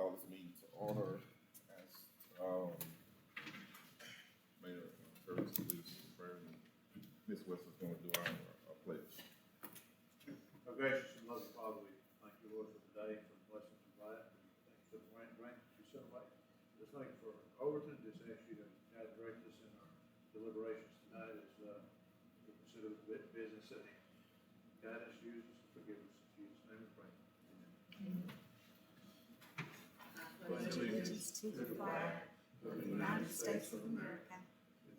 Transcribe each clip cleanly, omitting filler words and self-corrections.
call this meeting to order. As Mayor Curtis leads the prayer, and Ms. West is going to do our pledge. Our gracious and loving Father, we thank you, Lord, for today, for the blessings of life, and thank you for the grant that you celebrate. Just thank you for Overton. Just ask you to guide and direct us in our deliberations tonight as we consider the business at hand. Guide us, use us, and forgive us. In Jesus' name we pray. Amen. Pledge allegiance to the flag of the United States of America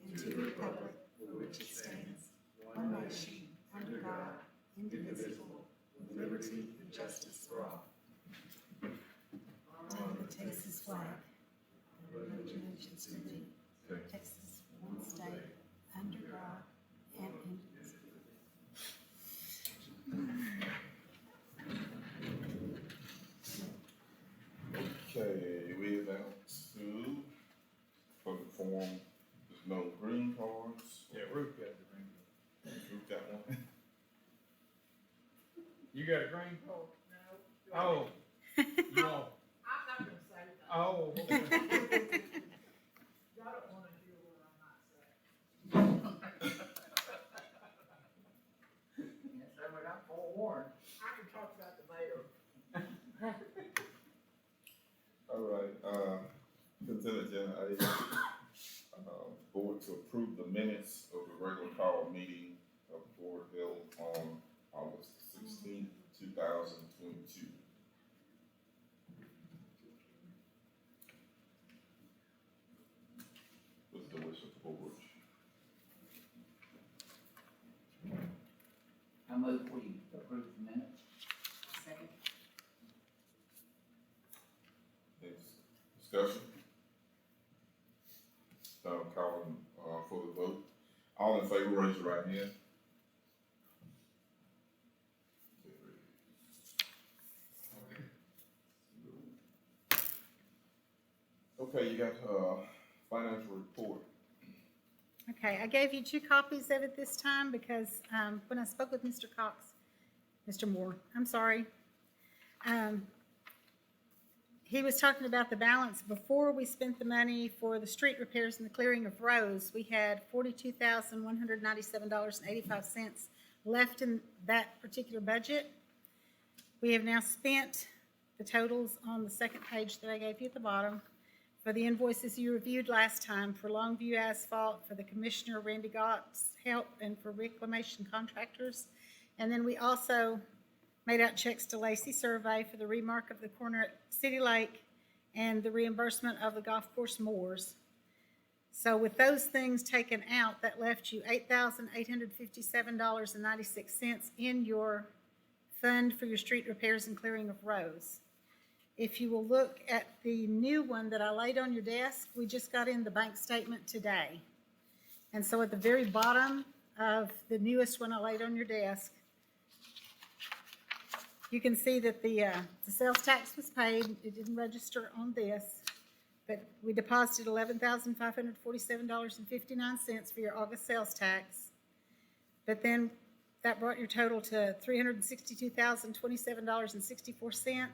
and to the republic for which it stands, one nation, under God, indivisible, with liberty and justice for all. Take the Texas flag and pledge allegiance to thee, Texas, one state, under God, and indivisible. Okay, we are down to public forum. There's no green cards. Yeah, Ruth got the green card. Who's got one? You got a green card? No. Oh, no. I'm not gonna say that. Oh, okay. Y'all don't wanna hear what I might say. Yes, sir, we got forewarned. I can talk about the mayor. All right, consent agenda item. Board to approve the minutes of the regular call meeting of the board held on August 16th, 2022. What's the wish of the board? I move we approve the minutes. Second. Any discussion? Calling, for the vote. All in favor, raise your right hand. Okay, you got, financial report. Okay, I gave you 2 copies of it this time because when I spoke with Mr. Moore, I'm sorry, he was talking about the balance before we spent the money for the street repairs and the clearing of roads. We had $42,197.85 left in that particular budget. We have now spent the totals on the second page that I gave you at the bottom for the invoices you reviewed last time for Longview Asphalt, for the Commissioner Randy Gott's help, and for reclamation contractors. And then we also made out checks to Lacey Survey for the remark of the corner at City Lake and the reimbursement of the golf course moors. So with those things taken out, that left you $8,857.96 in your fund for your street repairs and clearing of roads. If you will look at the new one that I laid on your desk, we just got in the bank statement today. And so at the very bottom of the newest one I laid on your desk, you can see that the sales tax was paid. It didn't register on this, but we deposited $11,547.59 for your August sales tax. But then that brought your total to $362,027.64.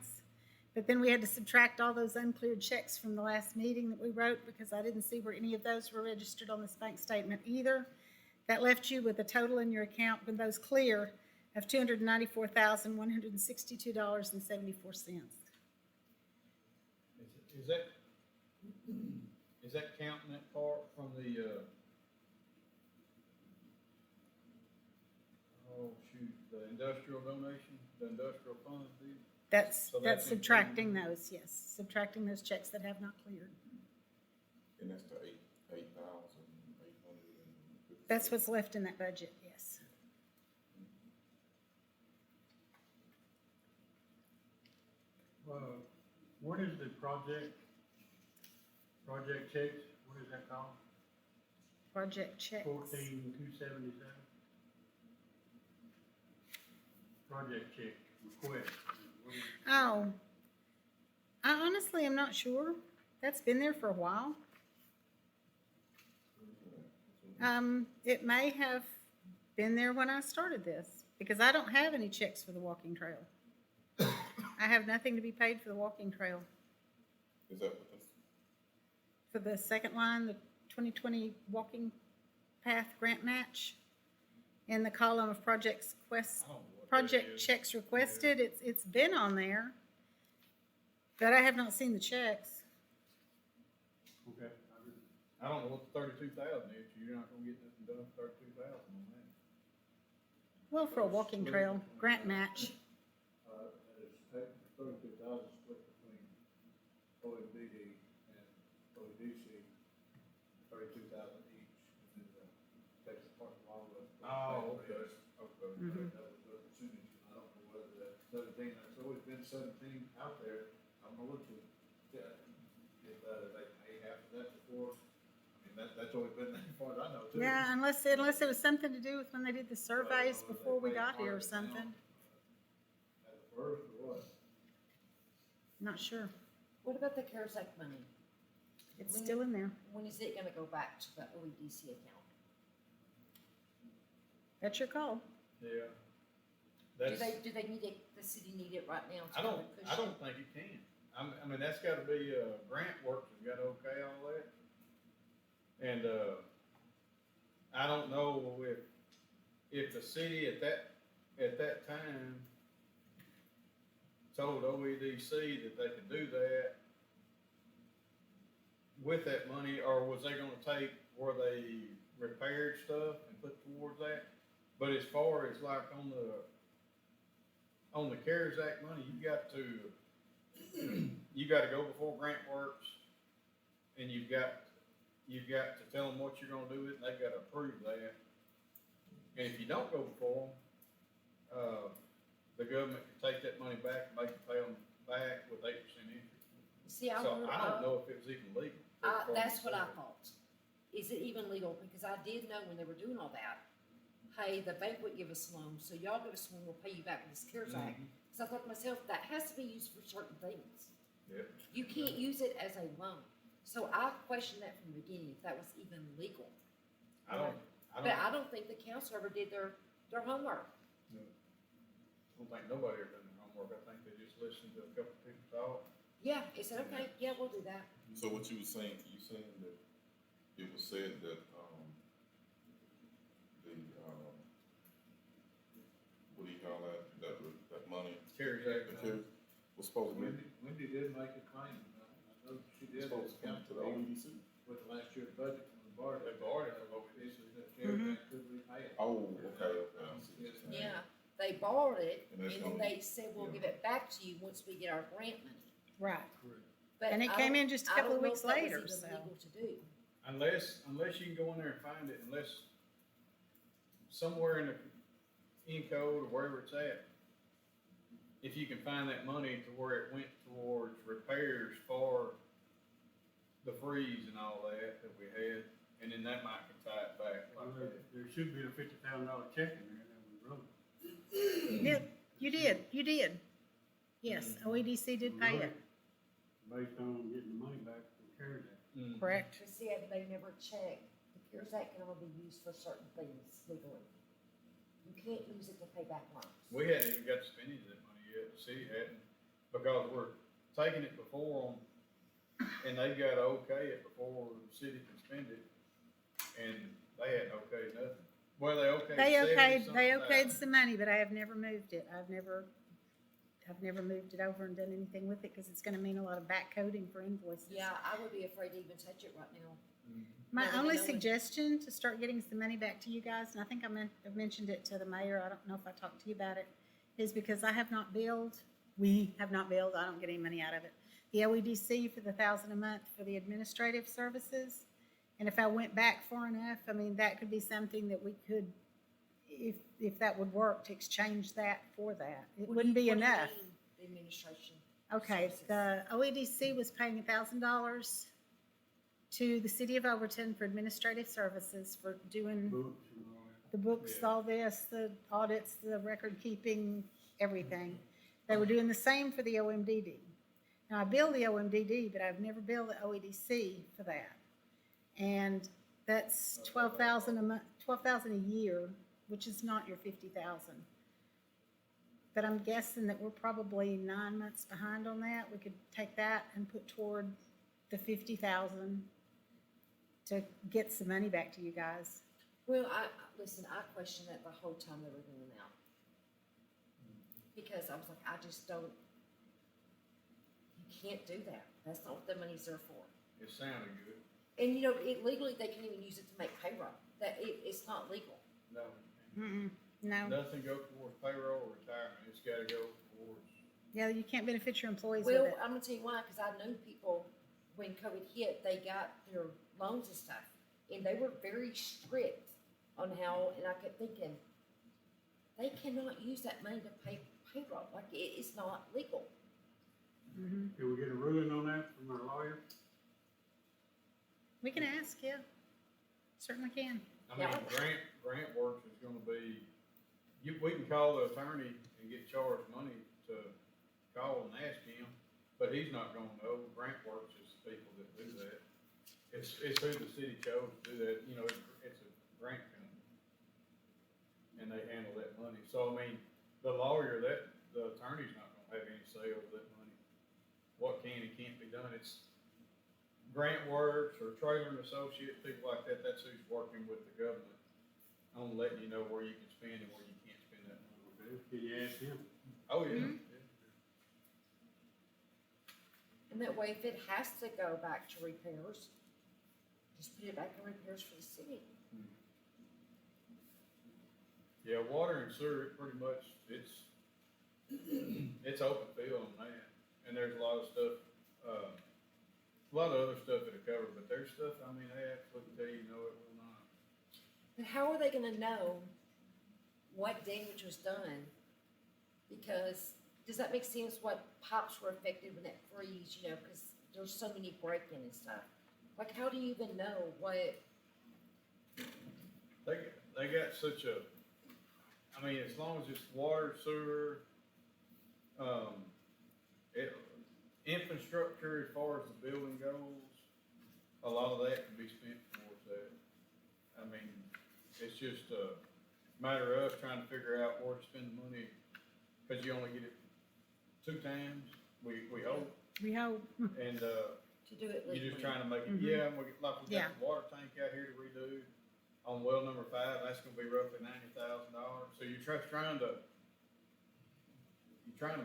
But then we had to subtract all those uncleared checks from the last meeting that we wrote because I didn't see where any of those were registered on this bank statement either. That left you with a total in your account when those clear of $294,162.74. Is that counting that part from the, the industrial donation, the industrial fund deal? That's So that's subtracting those, yes, subtracting those checks that have not cleared. And that's the 8,800. That's what's left in that budget, yes. What is the project checks, what is that called? Project checks. 14,277. Project check request. What is- Oh, I honestly am not sure. That's been there for a while. It may have been there when I started this, because I don't have any checks for the walking trail. I have nothing to be paid for the walking trail. Is that what this? For the second line, the 2020 walking path grant match. In the column of projects quest, I don't know what that project is. checks requested, it's been on there. But I have not seen the checks. Okay. I don't know what the 32,000 is, you're not gonna get nothing done for 32,000 on that. Well, for a walking trail grant match. That is 32,000 split between OMBD and OEDC, 32,000 each, and then takes the park along with. Okay. Mhm. That was the percentage, and I don't know whether that 17, there's always been 17 out there, I don't know what to, if they pay half of that before, I mean, that's always been, as far as I know, too. Yeah, unless it was something to do with when they did the surveys before we got here or something. At the first, or what? Not sure. What about the CARES Act money? It's still in there. When is it gonna go back to the OEDC account? That's your call. Yeah. Do That's, they need it, the city need it right now? to I kinda push I it? don't think it can. I mean, that's gotta be, grant works have got to okay all that. And, I don't know if the city at that time told OEDC that they could do that with that money, or was they gonna take where they repaired stuff and put towards that? But as far as like on the CARES Act money, you gotta go before Grant Works, and you've got to tell them what you're gonna do with it, and they've gotta approve that. And if you don't go before them, the government can take that money back and make you pay them back with 8% interest. See, So I don't know if it was even legal. That's what I thought. Is it even legal? Because I did know when they were doing all that, hey, the bank would give us a loan, so y'all give us a loan, we'll pay you back with this CARES Act. Mhm. So I thought to myself, that has to be used for certain things. Yep. You can't use it as a loan. So I questioned that from the beginning, if that was even legal. I don't But I don't think the council ever did their homework. I don't think nobody ever done their homework. I think they just listened to a couple of people talk. Yeah, it said, okay, yeah, we'll do that. So what you were saying, that it was said that, what do you call that money? CARES Act. The CARES was supposed to be, Wendy did make a claim, I know she did. supposed to come to the OEDC? With the last year's budget, when we borrowed They it. borrowed it from This OEDC. is that CARES Act could repay it. Oh, okay, I see what you're saying. Yeah, they borrowed it, And and that's then gonna- they said, we'll give it back to you once we get our grant money. Right. But And it I came don't- in just a I couple don't of know weeks if that was later, even so. legal to do. Unless you can go in there and find it, unless somewhere in the Encode or wherever it's at, if you can find that money to where it went towards repairs for the freeze and all that we had, and then that might can tie it back like that. There should be a $50,000 check in there that we wrote. You did. Yes, OEDC did pay it, Based on getting the money back from CARES Act. Mm. correct? But see, they never checked. The CARES Act can only be used for certain things legally. You can't use it to pay back loans. We hadn't even got to spend any of that money yet, the city hadn't, because we're taking it before them, and they've got to okay it before the city can spend it, and they hadn't okayed nothing. Well, they okayed They 70-something okayed thousand. some money, but I have never moved it. I've never moved it over and done anything with it, because it's gonna mean a lot of back coding for invoices. Yeah, I would be afraid to even touch it right now. Mhm. My Not only even knowing. suggestion to start getting some money back to you guys, and I think I've mentioned it to the mayor, I don't know if I talked to you about it, is because we have not billed, I don't get any money out of it. The OEDC for the $1,000 a month for the administrative services, and if I went back far enough, I mean, that could be something that we could, if that would work, to exchange that for that. It What do wouldn't you- be what do you enough. mean, the administration. Okay, services? the OEDC was paying $1,000 to the city of Overton for administrative services for doing Books and all that. the books, Yeah. all this, the audits, the record keeping, everything. They were doing the same for the OMDD. Now, I bill the OMDD, but I've never billed the OEDC for that. And that's $12,000 a month, $12,000 a year, which is not your $50,000. but I'm guessing that we're probably 9 months behind on that. We could take that and put toward the 50,000 to get some money back to you guys. Well, listen, I questioned that the whole time they were going out. Because I was like, I just don't, you can't do that. That's not what the money's there for. It sounded good. And you know, legally, they can't even use it to make payroll. It's not legal. No. No, Nothing go towards payroll or retirement. It's gotta go towards. yeah, you can't benefit your employees with Well, it. I'm gonna tell you why, because I know people, when COVID hit, they got their loans and stuff, and they were very strict on how, and I kept thinking, they cannot use that money to pay payroll, like, it's not legal. Mhm. Can we get a ruling on that from our lawyer? We can ask, yeah. Certainly can. I mean, grant works is gonna be, we can call the attorney and get charged money to call and ask him, but he's not gonna know. Grant works is the people that do that. It's who the city chose to do that, you know, it's a grant company. And they handle that money. So, I mean, the lawyer, the attorney's not gonna have any say over that money. What can and can't be done, it's grant works or trailer and associate, people like that, that's who's working with the government on letting you know where you can spend and where you can't spend that money. Okay, can you ask him? Oh, yeah. Mhm. And that way, if it has to go back to repairs, just put it back in repairs for the city. Yeah, water and sewer, it pretty much, it's open field on that. And there's a lot of stuff, a lot of other stuff that'll cover, but there's stuff, I mean, they absolutely tell you, no, it will not. But how are they gonna know what damage was done? Because, does that make sense, what pipes were affected when that freeze, you know, cause there's so many break-in and stuff. Like, how do you even know what, They got such a, I mean, as long as it's water, sewer, infrastructure as far as the building goes, a lot of that can be spent towards that. I mean, it's just a matter of us trying to figure out where to spend the money, cause you only get it 2 times, we hope, We hope. and, to do it you're legally? just trying to make it, Mhm. yeah, we got Yeah. the water tank out here to redo on well number 5, that's gonna be roughly $90,000. So you're trying to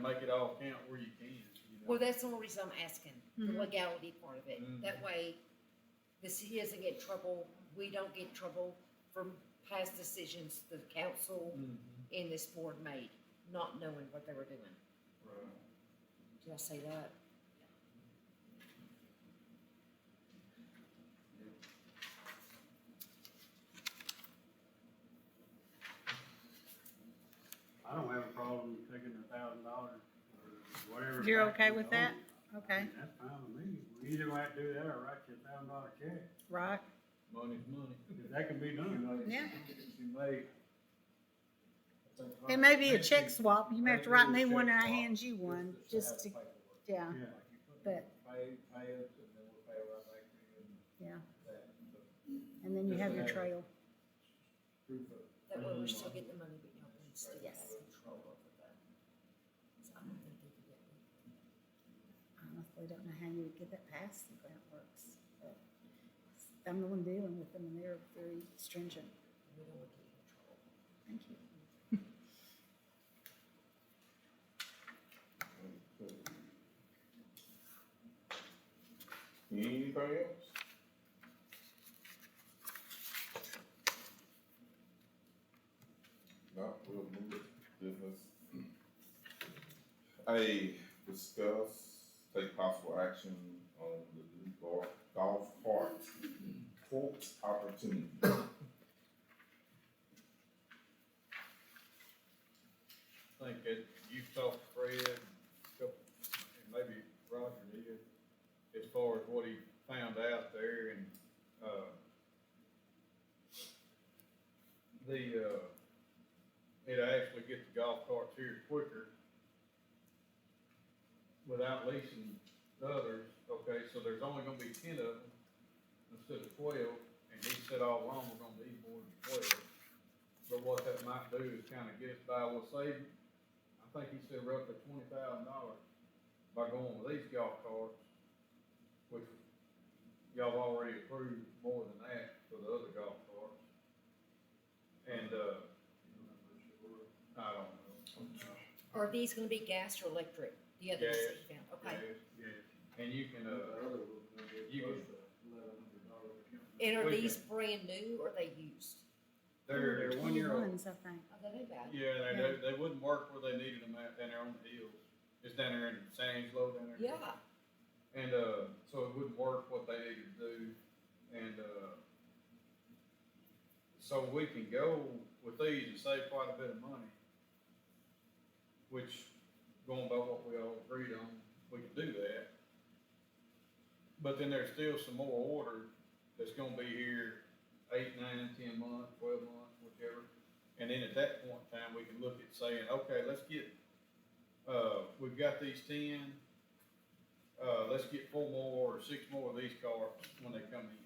make it all count where you can, you know? Well, that's the only reason I'm asking, the Mhm. legality part of it. Mhm. That way, the city doesn't get in trouble, we don't get in trouble from past decisions the council Mhm. and this board made, not knowing what they were doing. Right. Did I say that? I don't have a problem taking $1,000 or whatever. You're back okay to with the that? owner. Okay, That's fine with me. We either gonna have to do that or write you $1,000 check. right. Money's money. If that can be done. Yeah. She may. It may be a check swap. You may have to write me one and I hand you one, just to, yeah, Yeah. but, Pay us, and then we'll pay right back to you yeah. and that, so, And then you have your trail. proof of. That way we're still getting the money, but y'all can still have Yes. control over that. So I don't think they could get me. Honestly, don't know how you would get that past the grant works, but I'm the one dealing with them and they're very stringent. We don't want to get in trouble. Thank you. Anything else? No, we'll move it, business. Discuss, take possible action on the new golf cart quote opportunity. I think that you've talked to Fred, and maybe Roger did, as far as what he found out there, and, it'll actually get the golf carts here quicker without leasing the others, okay, so there's only gonna be 10 of them instead of 12, and he said all along, we're gonna need more than 12. But what that might do is kinda get us by, we'll save, I'm think he said roughly $20,000 by going with these golf carts, which y'all already approved more than that for the other golf carts. And, I don't know. Are these gonna be gas or electric, the others that you found? Okay. Yes. And you can, The other one's gonna be you close can- to $1,100 a count. And are We these brand new or are they used? they're 1-year-old. Ones, I think. Oh, that ain't bad. Yeah, they wouldn't work where they needed them at, down there on the hills. It's down there in San Angelo down there. Yeah, And, so it wouldn't work what they needed to do. And, so we can go with these and save quite a bit of money. Which, going by what we all agreed on, we can do that. But then there's still some more ordered that's gonna be here 8, 9, 10 months, 12 months, whichever. And then at that point in time, we can look at saying, okay, let's get, we've got these 10, let's get 4 more or 6 more of these cars when they come in.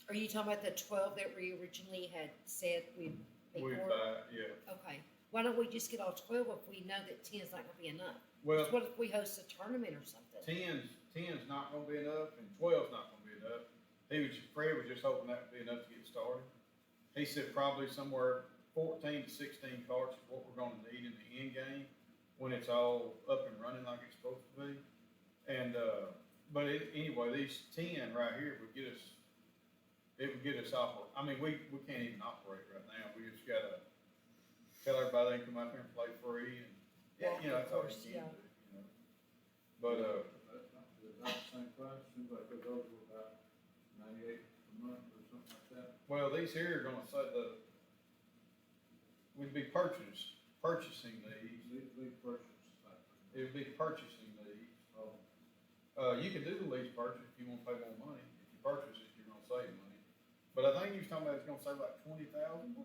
are you talking about the 12 that we originally had said we'd pay We for? buy, yeah. Okay, why don't we just get all 12 if we know that 10 is not gonna be enough? Well, What if we host a tournament or something? 10's not gonna be enough and 12's not gonna be enough. Fred was just hoping that would be enough to get started. He said probably somewhere 14 to 16 carts is what we're gonna need in the end game when it's all up and running like it's supposed to be. And, but anyway, these 10 right here would get us, it would get us off, I mean, we can't even operate right now. We just gotta tell everybody they can come out there and play free and, yeah, you know, that's all Of you course, can yeah. do, you know. But, That's not the same price, seems like those were about 98 a month or something like that. well, these here are gonna say we'd be purchasing these. Lease purchase type. It would be purchasing these. You can do the lease purchase if you wanna pay more money. If you purchase it, you're gonna save money. But I think you was talking about it's gonna save like 20,000.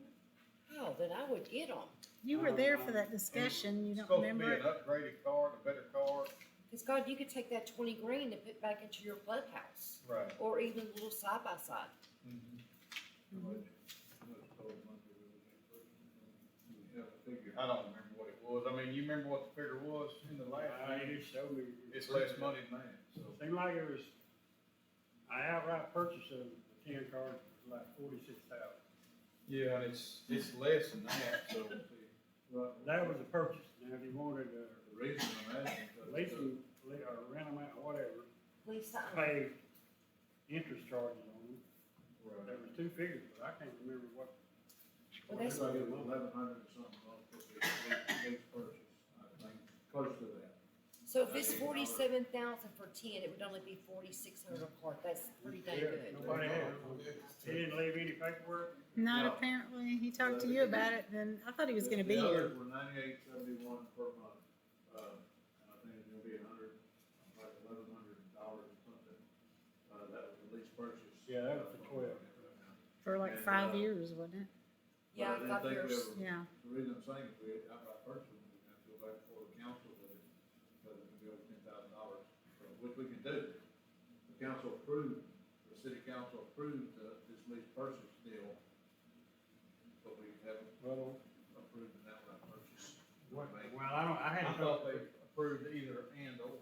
Oh, then I would get them. You were there for that discussion, you don't Supposed to remember be it? an upgraded car, a better car. Cause God, you could take that 20 grand and put back into your clubhouse Right. or even a little side by side. How much total monthly we would pay for it? We have a figure. I don't remember what it was. I mean, you remember what the figure was in the last You meeting? showed me. It's less money than that, so. Seemed like it was, I outright purchase of the 10 cars was like 46,000. Yeah, and it's less than that, so. Right. That was the purchase. Now, if you wanted to The reason I'm asking. lease them, or rent them out, or whatever, Please sign. pay interest charges on them. Right. There was 2 figures, but I can't remember what. Well, that's- It's like it was 1,100 or something, for the lease purchase, I think, close to that. So if it's 47,000 for 10, it would only be 4,600 a cart. That's pretty dang Yeah, good. Nobody had, he didn't leave any paperwork. Not No. apparently, he talked to you about it, then I thought he was gonna be The here. others were 98.71 per month, and I think it's gonna be like $1,100 or something. That was the lease purchase. Yeah, that was for 12. For like And, 5 years, wasn't it? Yeah, But I 5 didn't think we years. ever- Yeah. The reason I'm saying is we outright purchased them, we have to go back before the council with it, because it could be over $10,000, which we can do. The council approved, the city council approved, this lease purchase deal, but we haven't Well, approved an outright purchase. well, I had I to thought talk they approved either and or.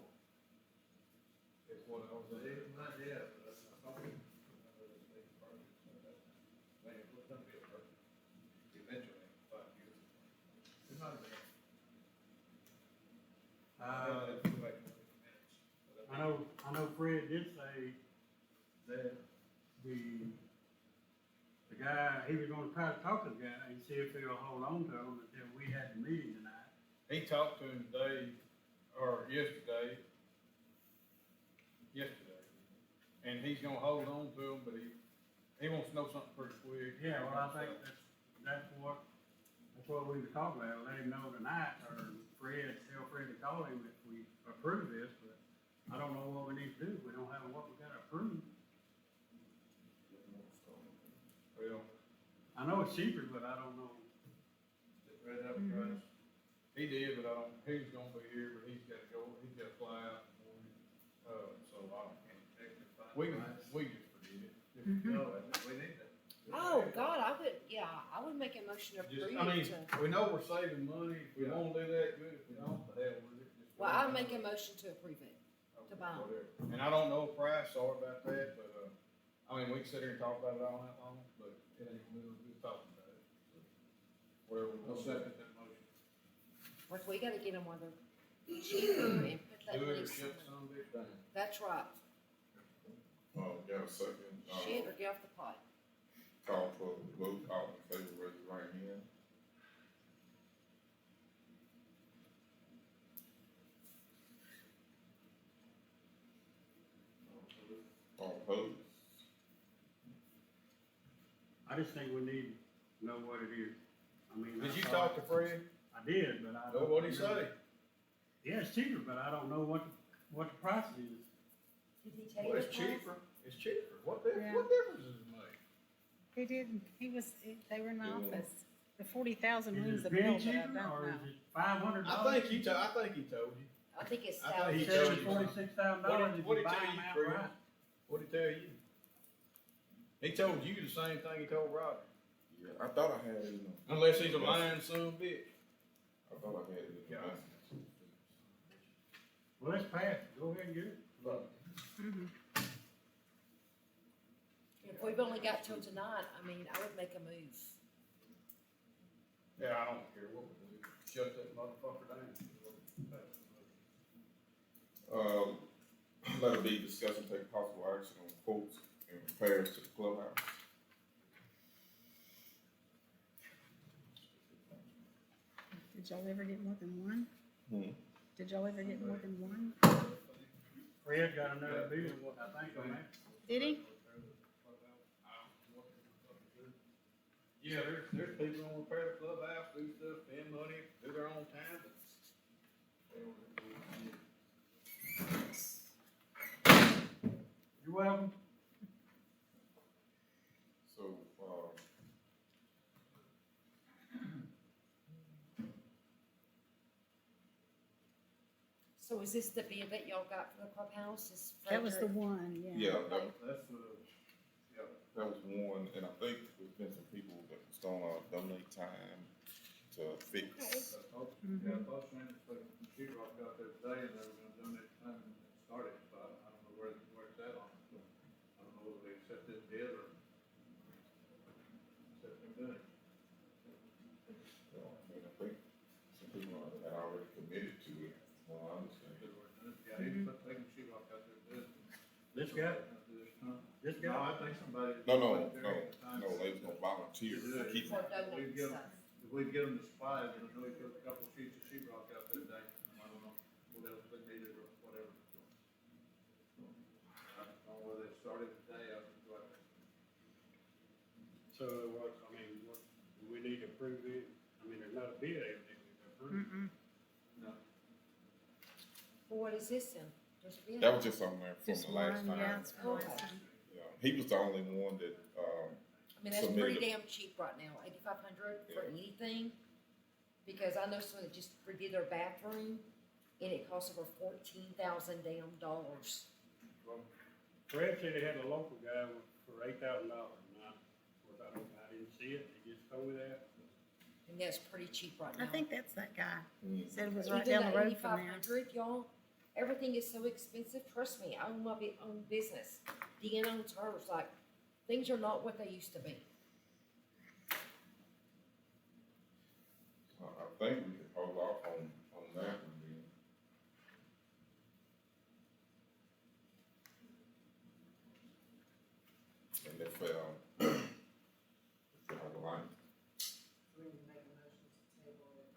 Is what I was But saying. it's not yet, but I thought we, this lease purchase, so that's, man, it's gonna be a purchase, eventually, 5 years. It might have been. Let's go back and look at the minutes. I know Fred did say that the guy, he was gonna try to talk to the guy and see if he'll hold on to him until we had the meeting tonight. He talked to him today, or yesterday. And he's gonna hold on to him, but he wants to know something pretty quick. Yeah, well, I think that's what we were talking about, let him know tonight, or tell Fred to call him if we approve this, but I don't know what we need to do, we don't have what we gotta approve. Well, I know it's cheaper, but I don't know. Read that price. he did, but he's gonna be here, but he's gotta go, he's gotta fly out in the morning. So I don't, we just forget it. Mhm. No, we need that. Oh, God, I would make a motion to Just, approve I mean, to, we know we're saving money, if we Yeah. wanna do that, good, if we don't, the hell with it. Just well, go I'll ahead. make a motion to approve it. to buy 'em. Whatever. And I don't know the price, sorry about that, but, I mean, we can sit here and talk about it all night long, but it ain't, we're just talking about it. Whatever we I'll want. second that motion. Like, we gotta get them while they're cheaper and put that Do it money or shut somewhere. some bitch down. That's right. Got a second, Shit, or get off the pot. call for the vote, all in favor, raise your right hand. All opposed? I just think we need to know what it is. I mean. Did I you thought- talk to Fred? I did, but I Well, don't. what'd he say? Yeah, it's cheaper, but I don't know what the price is. Did he tell you? Well, the it's price? cheaper, it's cheaper, what Yeah. difference does it make? He did, they were in my Yeah. office. The 40,000 Is rings it the penny bell, but I cheaper, don't or is know. it $500? I think he told you. I think it's I thought He he said told it's you. $46,000 if What'd you he buy tell them you, outright. Fred? What'd he tell you? He told you the same thing he told Roger, Yeah, I thought I had it in the. unless he's a lying son of a bitch. I thought I had it in the Yeah. message. Well, let's pass it, go ahead and get it. Mhm. If we've only got till tonight, I mean, I would make a move. Yeah, I don't care what we do, shut that motherfucker down. Let it be discussed and take possible action on quotes and repairs to the clubhouse. Did y'all ever get more than one? Hmm. Did y'all ever get more than one? Fred got another bill, I think, on that. Did he? Yeah, there's people on repair the clubhouse, do stuff, spend money, do their own time, but. You're welcome. So, So is this the bid that y'all got for the clubhouse? Is That was the Frederick- one, yeah. yeah, That's that was one, and I think there's been some people that was gonna donate time to fix. Yeah, I thought Sanders took the sheet rock out there today and they were gonna donate time and start it, but I don't know where it's at on it. So I don't know whether they accepted the bid or accepted them doing it. So, I mean, I think some people had already committed to it, well, I understand. Yeah, he was taking the sheet rock out there today. This guy, this No, guy. I think somebody. No, they was gonna volunteer to keep For it. donating give 'em- stuff. If we can get them to supply it, then I know we put a couple of sheets of sheet rock out there today. I don't know what else they needed or whatever. So, I don't know whether they started today, I think, what. So what, I mean, what, do we need to approve it? I mean, there's not a bid, evidently, to approve. Mm-mm. No. Well, what is this then? There's a bid? That was just on there from Just the last one, yeah, time. it's from the last time. Yeah, he was the only one that, I mean, that's submitted pretty it. damn cheap right now, 8,500 for Yeah. anything. Because I know someone that just redid their bathroom and it cost over $14,000 damn dollars. Well, Fred said he had a local guy for $8,000, and of course, I didn't see it, he just told me that. And that's pretty cheap right now. I think that's that guy. mm, Said it was right Even down the that road from there. 8,500, y'all, everything is so expensive. Trust me, I own my own business. Dean owns hers. Like, things are not what they used to be. I think we could hold off on that one then. And if, if y'all like, We need to make a motion to table it,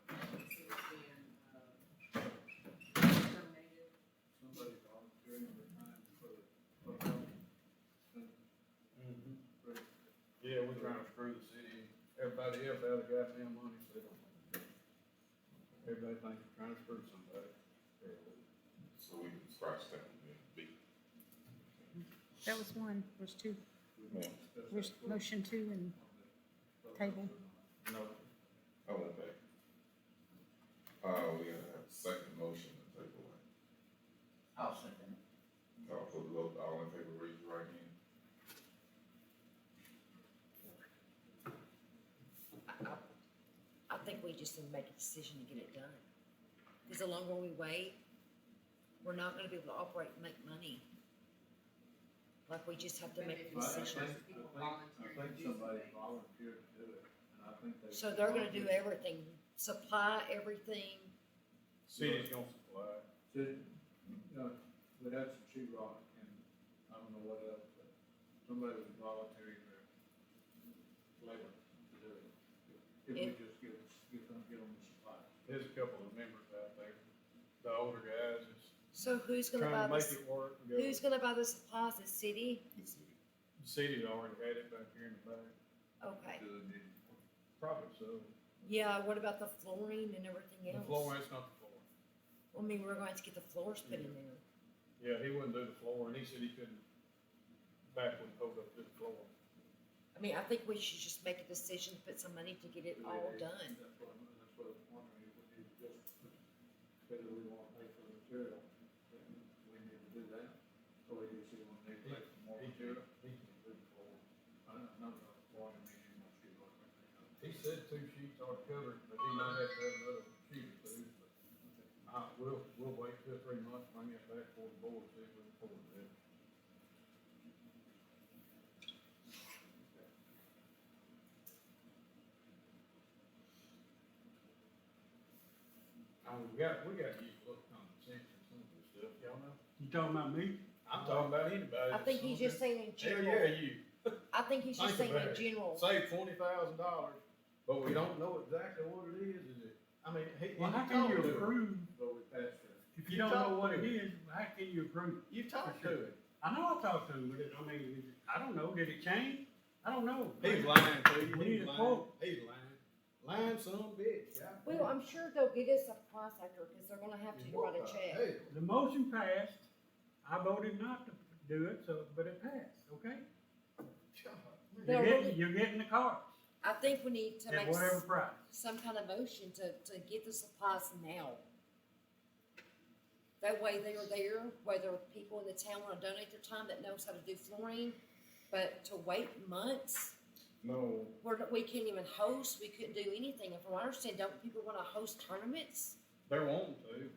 see it being, terminated. Somebody volunteering their time for the hotel. Yeah, we're trying to screw the city, everybody else out of goddamn money, so they don't. Everybody thinks we're trying to screw somebody. so we can scratch that one then, B. That was one, there's two. Yeah. There's motion two and table. No, Oh, okay. We gotta have a second motion to take away. I'll second it. Call for the vote, all in favor, raise your right hand. make a decision to get it done. Cause the longer we wait, we're not gonna be able to operate and make money. Like, we just have to make a I decision. think somebody volunteered to do it, and I think they. So they're gonna do everything, supply everything. City's gonna supply it. So, you know, we had some sheet rock and I don't know what else, but somebody was volunteering their labor to do it. If we just give them the supply. There's a couple of members out there, the older guys, is So who's gonna trying buy to make this? it work. and go. Who's gonna buy the supplies, the city? The city's already had it back here in the back, Okay, Do they need- probably so. yeah, what about the flooring and everything The else? floor, it's not the floor. I mean, we're going to get the floors put in there. Yeah, he wouldn't do the floor, and he said he couldn't back when hold up to the floor. I mean, I think we should just make a decision, put some money to get it do they all need- done. That's what I was wondering, if we need to just, whether we want to pay for the material, then we need to do that. Or do you see one need to pay for more He material? could, he can do the floor. I don't know, one, I mean, you know, sheet rock. He said 2 sheets are covered, but he might have to have another sheet or two. We'll wait 2 or 3 months, bring it back for the board, see if we can afford it. We got to use a little common sense in some of this stuff, y'all know? You talking about me? I'm talking about anybody. I think he's just saying in Hell general. yeah, you. I think he's just Think saying in about it. general. Save $20,000, but we don't know exactly what it is it? I mean, Well, how can you approve But we passed it. if you don't know what it is? How can you approve? You talked For to sure. him. I know I talked to him, but I mean, I don't know. Did it change? I don't know. He's lying to you. We He's need a lying. quote. He's lying. Lying son of a bitch. God Well, damn. I'm sure they'll get us a price after, cause they're gonna have to write a check. Hey, The motion passed. I voted not to do it, so, but it passed, okay? God. They'll really- You're getting the cards I think we need to at make whatever price. some kind of motion to get the supplies now. That way they are there, whether people in the town wanna donate their time that knows how to do flooring, but to wait months, No, we can't even host, we couldn't do anything, and from what I understand, don't people wanna host tournaments? They're wanting to,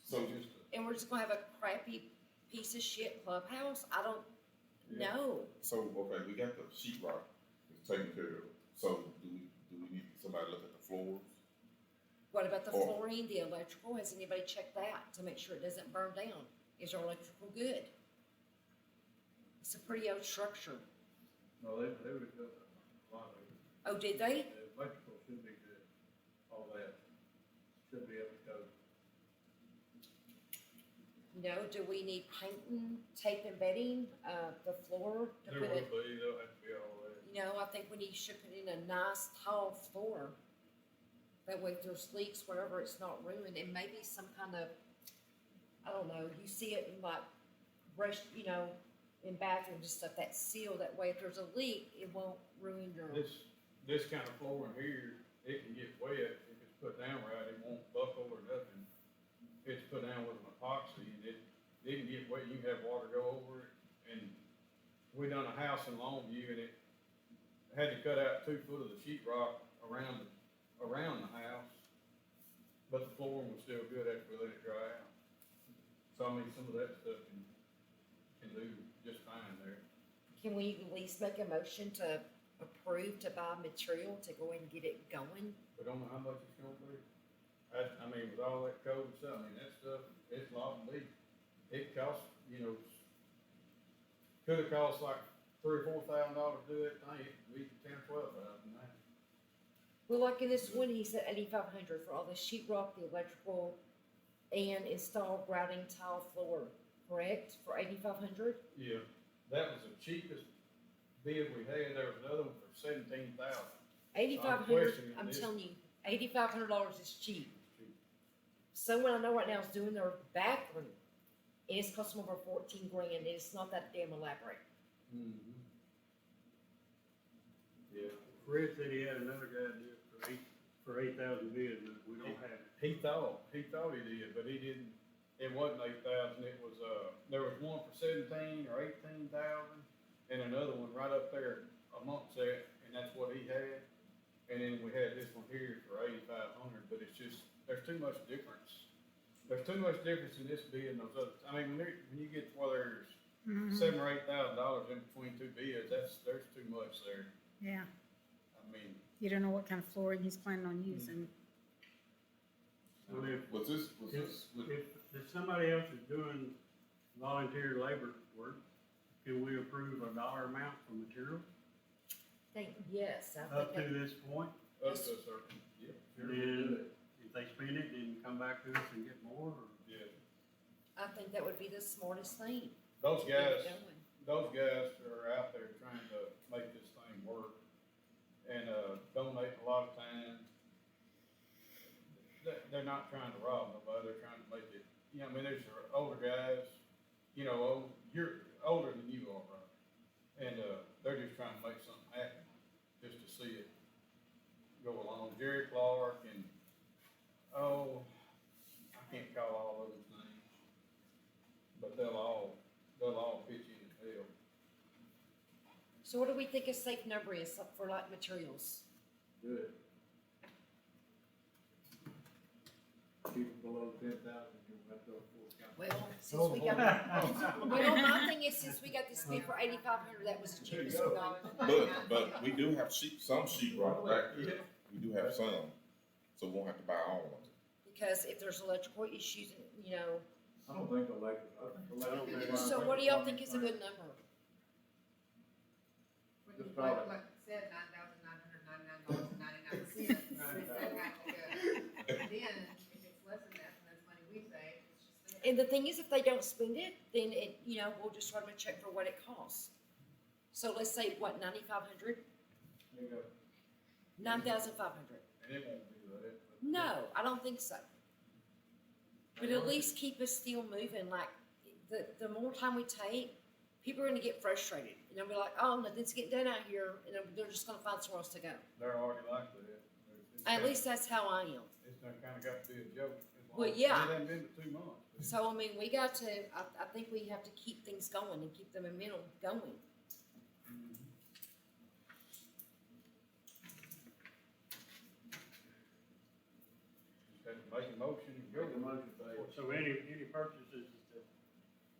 so but just, And we're just gonna have a crappy piece of shit clubhouse? I don't Yeah. know. okay, we got the sheet rock, it's taken care of. So do we need somebody to look at the floors? What about the Or- flooring, the electrical? Has anybody checked that to make sure it doesn't burn down? Is our electrical good? It's a pretty old structure. No, they would have done a lot of it. Oh, did they? The electrical should be good, all that, should be able to go. You know, do we need painting, tape and bedding, the floor to there put will it? be, they'll have to be all that. You know, I think we need to put in a nice tall floor. That way if there's leaks, whatever, it's not ruined, and maybe some kind of, I don't know, you see it in like brush, you know, in bathrooms and stuff, that seal, that way if there's a leak, it won't ruin your. This kind of flooring here, it can get wet, if it's put down right, it won't buckle or nothing. It's put down with an epoxy, and it can get wet, you can have water go over it, and we done a house in Longview, and it had to cut out 2 foot of the sheet rock around the house, but the flooring was still good after we let it dry out. So, I mean, some of that stuff can do just fine there. Can we at least make a motion to approve to buy material to go ahead and get it going? We don't know how much it's gonna be. I mean, with all that code and stuff, I mean, that stuff, it's a lot of money. It costs, you know, could've cost like $3,000 or $4,000 to do that thing, it could be 10, 12,000 now. Well, like in this one, he said 8,500 for all the sheet rock, the electrical, and install grouting tile floor, correct? For 8,500? Yeah, that was the cheapest bid we had, there was another one for 17,000. 8,500, questioning I'm this. telling you, $8,500 is cheap. Someone I know right now is doing their bathroom, and it's costing over 14 grand, and it's not that damn elaborate. Mm-hmm. Yeah, Fred said he had another guy do it for 8,000 bids, but we don't have it. he thought he did, but he didn't, it wasn't 8,000, it was, there was one for 17 or 18,000, and another one right up there amongst that, and that's what he had. and then we had this one here for 8,500, but it's just, there's too much difference. There's too much difference in this bid and those others. I mean, when you get to where there's Mhm. $7,000 or $8,000 in between two bids, there's too much there. Yeah, I mean, you don't know what kind of flooring he's planning on using. Well, if, Was this, if somebody else is doing volunteer labor work, can we approve a dollar amount for materials Yes, I up think to this point? up to a certain, yeah, And then if they spend it, then come back to us and get more, or? yeah. I think that would be the smartest thing. Those to get guys, going. those guys are out there trying to make this thing work and, donate a lot of time. They're not trying to rob nobody, they're trying to make it, you know, I mean, there's older guys, you know, you're older than you are, right? And, they're just trying to make something happen, just to see it go along. Jerry Clark and, oh, I can't call all those names, but they'll all pitch in and help. So what do we think a safe number is for like materials? Good. Keep it below 10,000, you have to afford council. Well, since we got, well, my thing is, since we got this bid for 8,500, that was the cheapest we got. but we do have some sheet rock back there. We do have some, so we won't have to buy all of it. Because if there's electrical issues, you know, I don't think the electric. so what do y'all think is a good number? When you Just like, call it. like said, $9,999.99, we said have to go. Then, if it's less than that, then that's money we save, it's just there. And the thing is, if they don't spend it, then it, you know, we'll just write them a check for what it costs. So let's say, what, 9,500? There you go. 9,500? And it won't do that. but- No, I don't think so. But at least keep us still moving, like, the more time we take, people are gonna get frustrated. And they'll be like, oh, nothing's getting done out here, and they're just gonna find somewhere else to go. They're already like that. It's At kinda- least that's how I am. It's done kinda got to be a joke. as long Well, as- yeah. It hasn't been but 2 months. but- So, I mean, we got to, I think we have to keep things going and keep the momentum going. Just have to make a motion and go. Make the motion, Dave. So any purchases that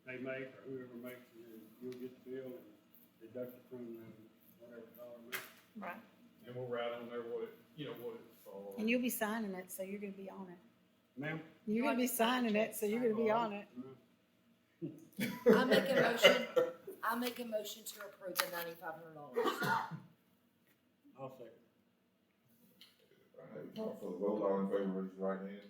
they make, or whoever makes it, then you'll get the bill and deduct it from the whatever dollar amount. Right. And we'll write on there what it, you know, what it's for. And you'll be signing it, so you're gonna be on it. Ma'am? You're gonna be signing it, so you're gonna be on it. I make a motion to approve the $9,500. I'll second. All right, call for the vote, all in favor, raise your right hand.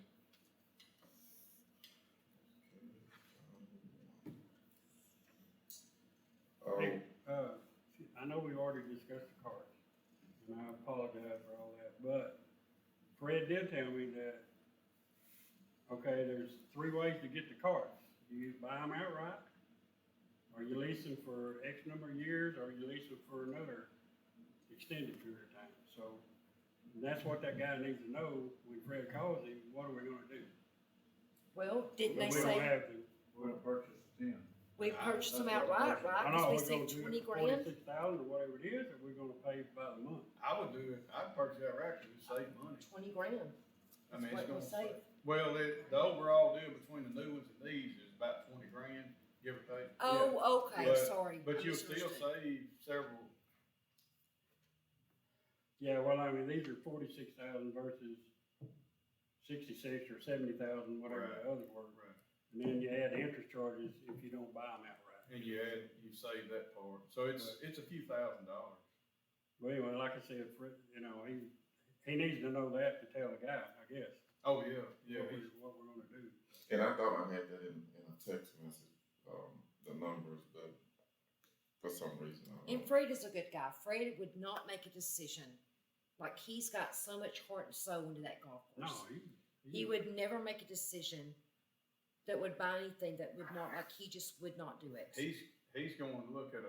Hey, I know we already discussed the cars, and I apologize for all that, but Fred did tell me that, okay, there's 3 ways to get the cars. You buy them outright, or you lease them for X number of years, or you lease them for another extended period of time. So that's what that guy needs to know when Fred calls him, what are we gonna do? Well, didn't they But we don't say have to. We're gonna purchase 10. we purchased them outright, I right? know, Because we we're gonna saved do 20 it for grand. 46,000 or whatever it is, or we're gonna pay by the month. I would do it, I'd purchase that right, cause it saves money. 20 grand. I mean, That's it's what gonna we save. save. Well, the overall deal between the new ones and these is about 20 grand, give or take. Oh, okay, But- sorry. But I you'll still misunderstood. save several, Yeah, well, I mean, these are 46,000 versus 66 or 70,000, whatever the others were. right, And then you add the interest charges if you don't buy them outright. and you save that part, so it's a few $1,000s. Well, anyway, like I said, Fred, you know, he needs to know that to tell the guy, I guess. Oh, yeah, What we're gonna do. And I thought I had that in a text message, the numbers, but for some reason, I don't And know. Fred is a good guy. Fred would not make a decision. Like, he's got so much heart and soul into that golf No, course. He would never make a decision that would buy anything that would not, like, he just would not do it. he's going to look at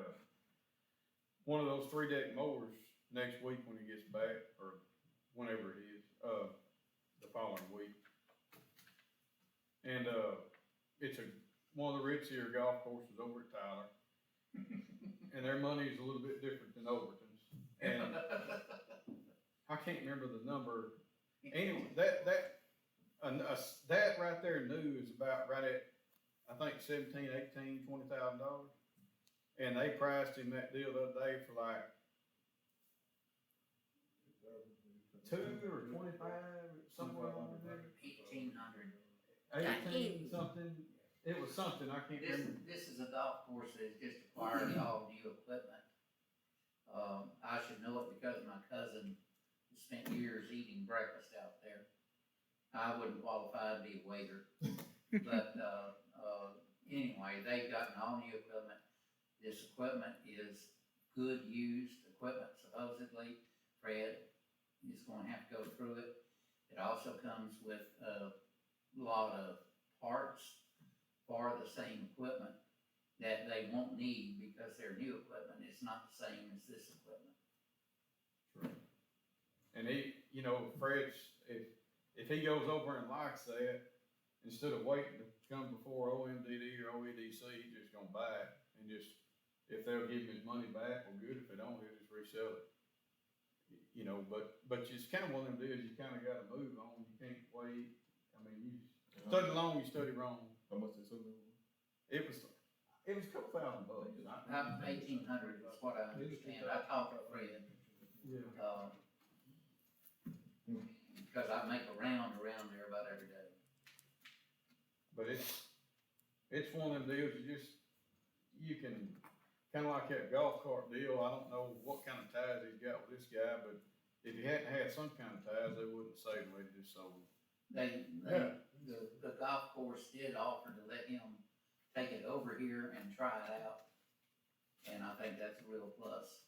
one of those 3-deck mowers next week when he gets back, or whenever it is, the following week. And, it's one of the ritzier golf courses over at Tyler. And their money is a little bit different than Overton's. And I can't remember the number. Anyway, that right there new is about right at, I think $17,000, $18,000, $20,000. And they priced him that deal the other day for like 2 or 25, somewhere along there. 1,800. 18 something, it was something, I can't remember. This is a golf course that has just acquired all new equipment. I should know it because my cousin spent years eating breakfast out there. I wouldn't qualify to be a waiter, but, anyway, they've gotten all new equipment. This equipment is good used equipment supposedly. Fred is gonna have to go through it. It also comes with a lot of parts for the same equipment that they won't need because their new equipment is not the same as this equipment. And Fred's, if he goes over and likes that, instead of waiting to come before OMDD or OEDC, he's just gonna buy it and just, if they'll give him his money back, well, good. If they don't, he'll just resell it. But it's kind of one of them deals, you kind of gotta move on. You can't wait. I mean, you study long, you study wrong. How much they sold it? It was a couple $1,000. About 1,800 is what I understand. I talked to Fred. Yeah. Because I make a round around there about every day. But it's one of them deals you can, kind of like that golf cart deal. I don't know what kind of ties he's got with this guy, but if he hadn't had some kind of ties, they wouldn't say him, they just sold him. The golf course did offer to let him take it over here and try it out. And I think that's a real plus.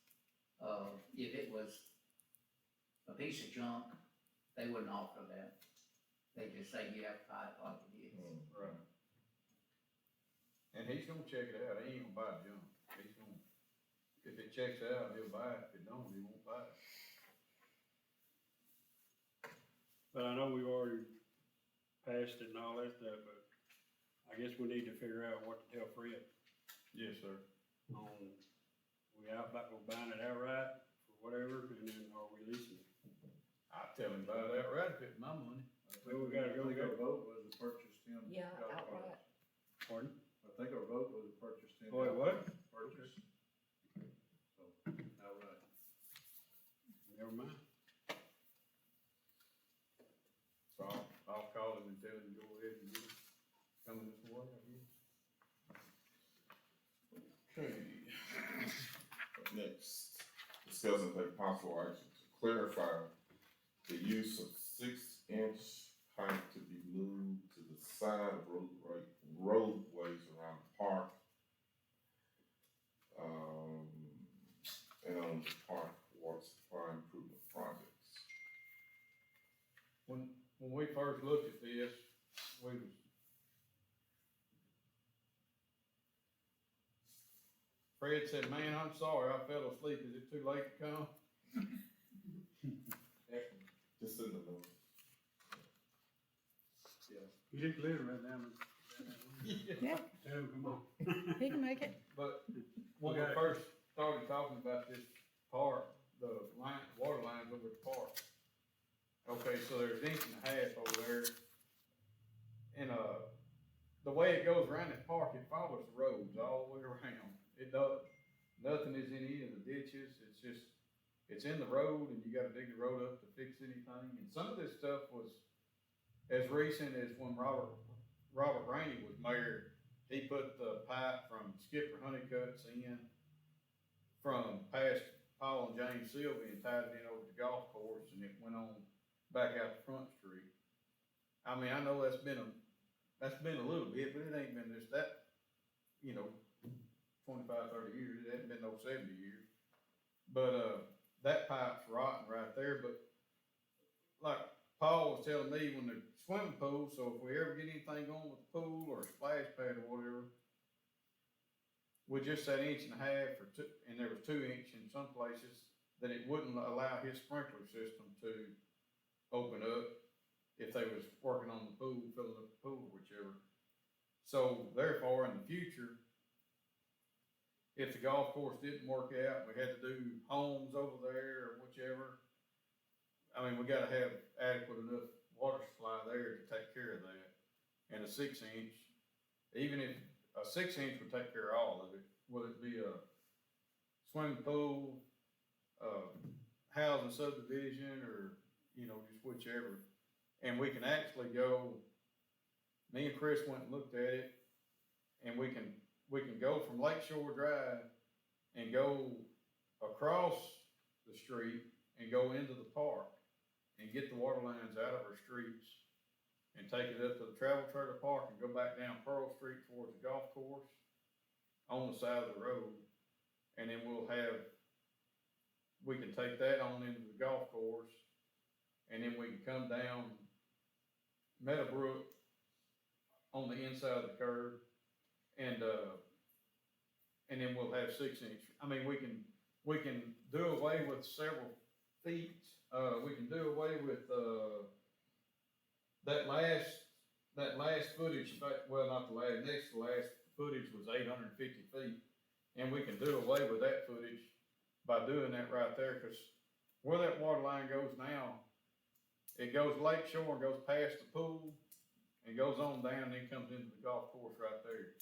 If it was a piece of junk, they wouldn't offer that. They just say you have to buy it like it is. Right. And he's gonna check it out. He ain't gonna buy junk. He's gonna, if it checks out, he'll buy it. If it don't, he won't buy it. But I know we've already passed it and all that stuff, but I guess we need to figure out what to tell Fred Yes, sir. on, we we're buying it outright for whatever, and then are we leasing it? I'd tell him about that right if it's my money. Well, we gotta go I think our get- vote was to purchase 10. Yeah, golf outright. carts. Pardon? I think our vote was to purchase 10. Oh, it golf was? carts. Purchase. So, outright. Never mind. So I'll call him and tell him to go ahead and get it coming this way, I guess. Okay. Next, discuss and take possible action to clarify the use of 6-inch pipe to be moved to the side of roadways around the park. And on the park water supply improvement projects. When we first looked at this, Fred said, "Man, I'm sorry, I fell asleep. Is it too late to come?" Just in the middle. You just live right down there. Yeah, Tell him, come on. he can make it. But when we Okay. first started talking about this park, the water lines over at the park. Okay, so there's an inch and a half over there. And, the way it goes around that park, it follows the roads all the way around. It does, nothing is in any of the ditches. It's just, it's in the road and you gotta dig the road up to fix anything. And some of this stuff was as recent as when Robert Rainey was mayor. He put the pipe from Skipper Honeycutt's in from past Paul and James Sylvia and tied it in over the golf course, and it went on back out the front street. I mean, I know that's been a little bit, but it ain't been just that, 25, 30 years. It hasn't been no 70 years. But, that pipe's rotten right there, but like Paul was telling me, when the swimming pool, so if we ever get anything going with the pool or a splash pad or whatever, with just that inch and a half or two, and there was 2 inch in some places, that it wouldn't allow his sprinkler system to open up if they was working on the pool, filling up the pool, whichever. So therefore, in the future, if the golf course didn't work out, we had to do homes over there or whichever, I mean, we gotta have adequate enough water supply there to take care of that. And a 6-inch, even if a 6-inch would take care of all of it, whether it be a swimming pool, housing subdivision, or, you know, just whichever. And we can actually go, me and Chris went and looked at it, and we can go from Lakeshore Drive and go across the street and go into the park and get the water lines out of our streets and take it up to the travel trailer park and go back down Pearl Street towards the golf course on the side of the road. And then we can take that on into the golf course, and then we can come down Meadowbrook on the inside of the curb, and then we'll have 6-inch. I mean, we can do away with several feet. We can do away with that last footage. Well, not the last. Next to last footage was 850 feet, and we can do away with that footage by doing that right there. Because where that water line goes now, it goes Lakeshore and goes past the pool and goes on down and then comes into the golf course right there.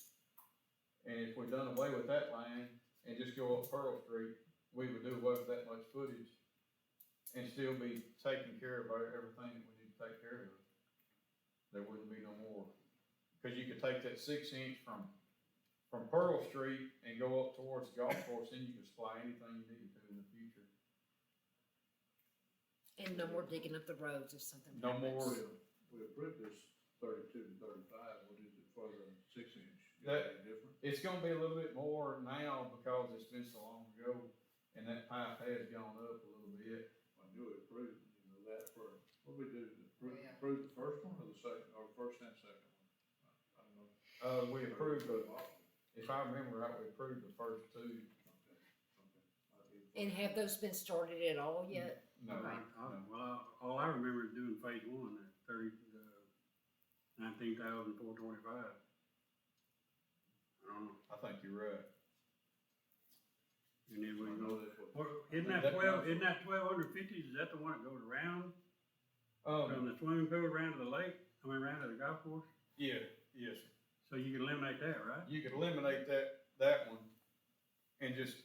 And if we done away with that line and just go up Pearl Street, we would do away with that much footage and still be taking care of everything that we need to take care of. There wouldn't be no more. Cause you could take that 6-inch from Pearl Street and go up towards the golf course, then you could supply anything you needed to in the future. And no more digging up the roads if something No happens. more. We approved this 32 to 35, what is it for the 6-inch? That- Any different? It's gonna be a little bit more now because it's been so long ago and that pipe has gone up a little bit. I knew it approved, you know, that for, what we do, Yeah. approve the first one or the second, or first and second one? I don't know. We approved if I remember right, we approved the first two. And have those been started at all yet? No, Right. no. All I remember is doing phase 1, at 19,425. I don't know, I think you're right. and then we I go, know that's what. isn't that 1,250, is that the one that goes around? From the swimming pool around to the lake, around to the golf course? Yeah, yes, sir. So you can eliminate that, right? You could eliminate that one and just,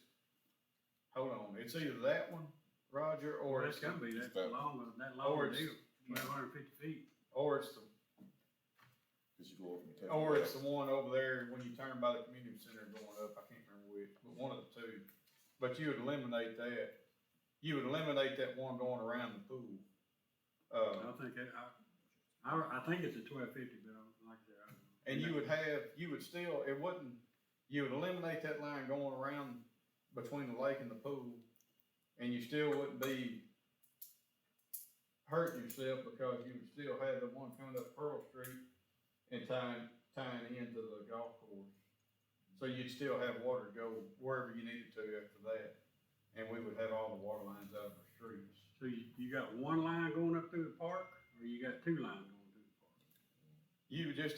hold on, it's either that one, Roger, or It's it's, gonna be It's that that- long or it's- deal, 1,250 feet. or it's the, Cause you go over and take. or it's the one over there when you turn by the community center going up, I can't remember which, but one of the two. But you would eliminate that, you would eliminate that one going around the pool. I think I think it's a 1,250, but like I said, I don't know. And you would still, you would eliminate that line going around between the lake and the pool, and you still wouldn't be hurting yourself because you would still have the one coming up Pearl Street and tying into the golf course. So you'd still have water go wherever you needed to after that, and we would have all the water lines out of our streets. So you got one line going up through the park, or you got 2 lines going through the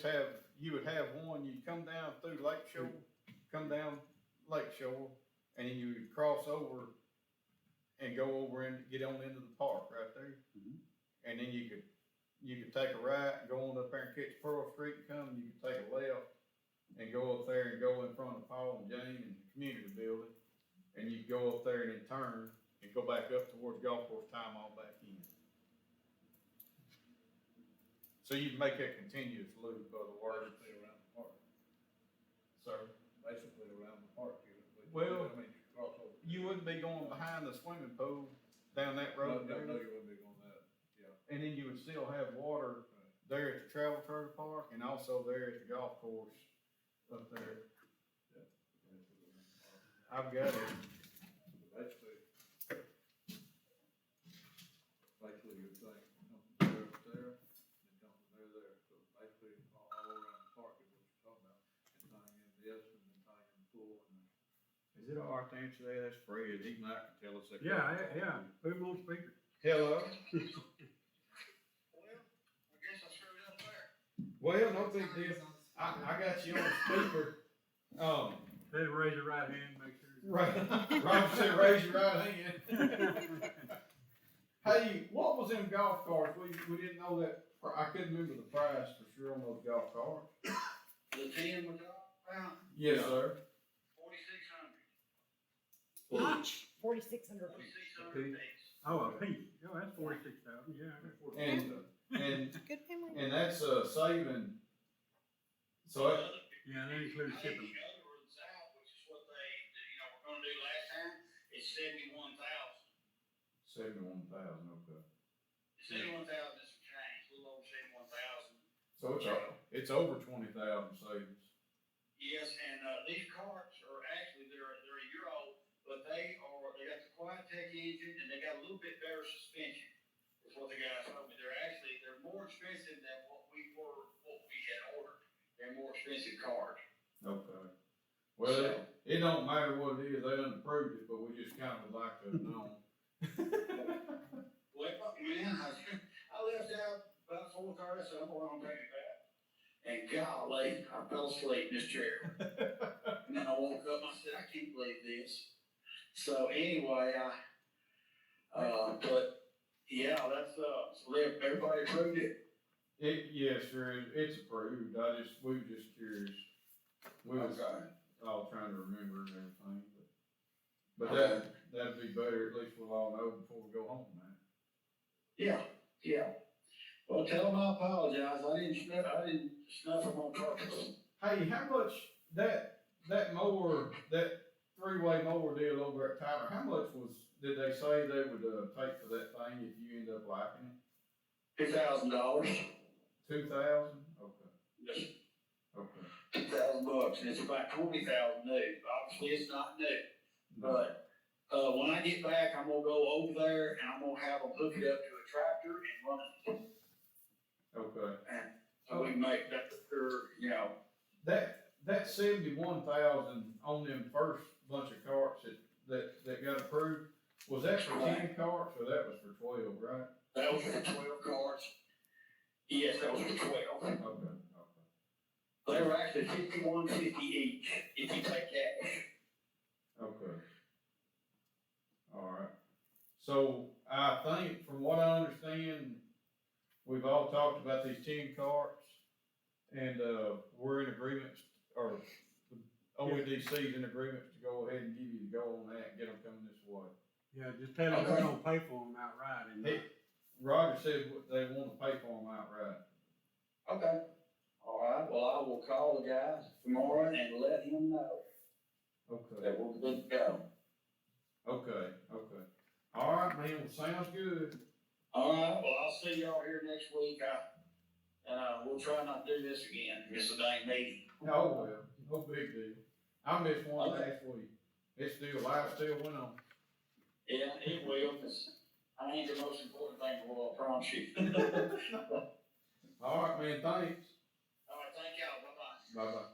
park? You would have one, you'd come down through Lakeshore, and then you would cross over and go over and get on into the park right there. Mhm. And then you could take a right and go on up there and catch Pearl Street and come, and you could take a left and go up there and go in front of Paul and Jane and the community building. And you go up there and then turn and go back up towards golf course, tie them all back in. So you'd make that continuous loop of the water. Basically around the park, Sir, basically around the park, you know. Well, I mean, you cross over. you wouldn't be going behind the swimming pool down that road No, there. you wouldn't be going that, yeah. And then you would still have water there at the travel trailer park and also there at the golf course up there. I've got it. Basically, you'd think, come from there up there, and come from there to there, so basically, all around the park is what you're talking about, and tying in this, and then tying in the pool, and. Is it all right to answer that? That's Fred. He might can tell us that. Yeah, put him on speaker. Hello? Well, I guess I screwed up there. Well, no big deal. I got you on speaker. Say raise your right hand, make sure. Right. Roger said raise your right hand. Hey, what was them golf carts? We didn't know that, I couldn't remember the price for sure on those golf carts. The 10 we're talking about, Yes, sir. 4,600. Each, 4,600. 4,600 apiece. Oh, a piece, oh, that's 46,000, yeah. And Good memory. And that's saving, so it, Yeah, that includes I think shipping. the other one's out, which is what they, we're gonna do last time, it's 71,000. 71,000, okay. 71,000 is some change, a little over 71,000. So it's over 20,000 savings. Yes, and, these carts are actually, they're a year old, but they got the Quiet Tech engine and they got a little bit better suspension. Is what the guys told me. They're more expensive than what we had ordered. They're more expensive cars. Okay. Well, it don't matter what it is, they done approved it, but we just kind of would like to have known. Well, man, I left out about 4:30, so I'm going to take it back. And golly, I fell asleep in this chair. And then I woke up and I said, I can't believe this. So anyway, but yeah, that's, so everybody approved it. Yes, sir, it's approved, we were just curious. We was all trying to remember and everything, but that'd be better, at least we'll all know before we go home, man. Yeah. Well, tell them I apologize. I didn't snuff them on purpose. Hey, how much, that mower, that three-way mower deal over at Tyler, how much did they say they would, take for that thing if you end up liking it? $2,000. 2,000? Okay, Just okay. $2,000, and it's about 20,000 new. Obviously, it's not new, but when I get back, I'm gonna go over there and I'm gonna have them hook it up to a tractor and run it. Okay. And so we can make that sure, That 71,000 on them first bunch of carts that got approved, was that for 10 carts or that was for 12, right? that was for 12 cars. Yes, that was for 12. Okay. They were actually $51.50 each if you take cash. Okay. All right. So I think from what I understand, we've all talked about these 10 carts and, we're in agreement, or the OEDC's in agreement to go ahead and give you the go on that and get them coming this way. Yeah, just tell them we're gonna pay for them outright and. Roger said they want to pay for them outright. Okay. All right, well, I will call the guys tomorrow and let him know Okay. that we're good to go. Okay. All right, man, well, sounds good. All right, well, I'll see y'all here next week. We'll try not to do this again. It's a dang meeting. Oh, well, no big deal. I missed one last week. Life still went on. Yeah, it will, 'cause I ain't the most important thing in the world, I promise you. All right, man, thanks. All right, thank y'all, bye-bye. Bye-bye.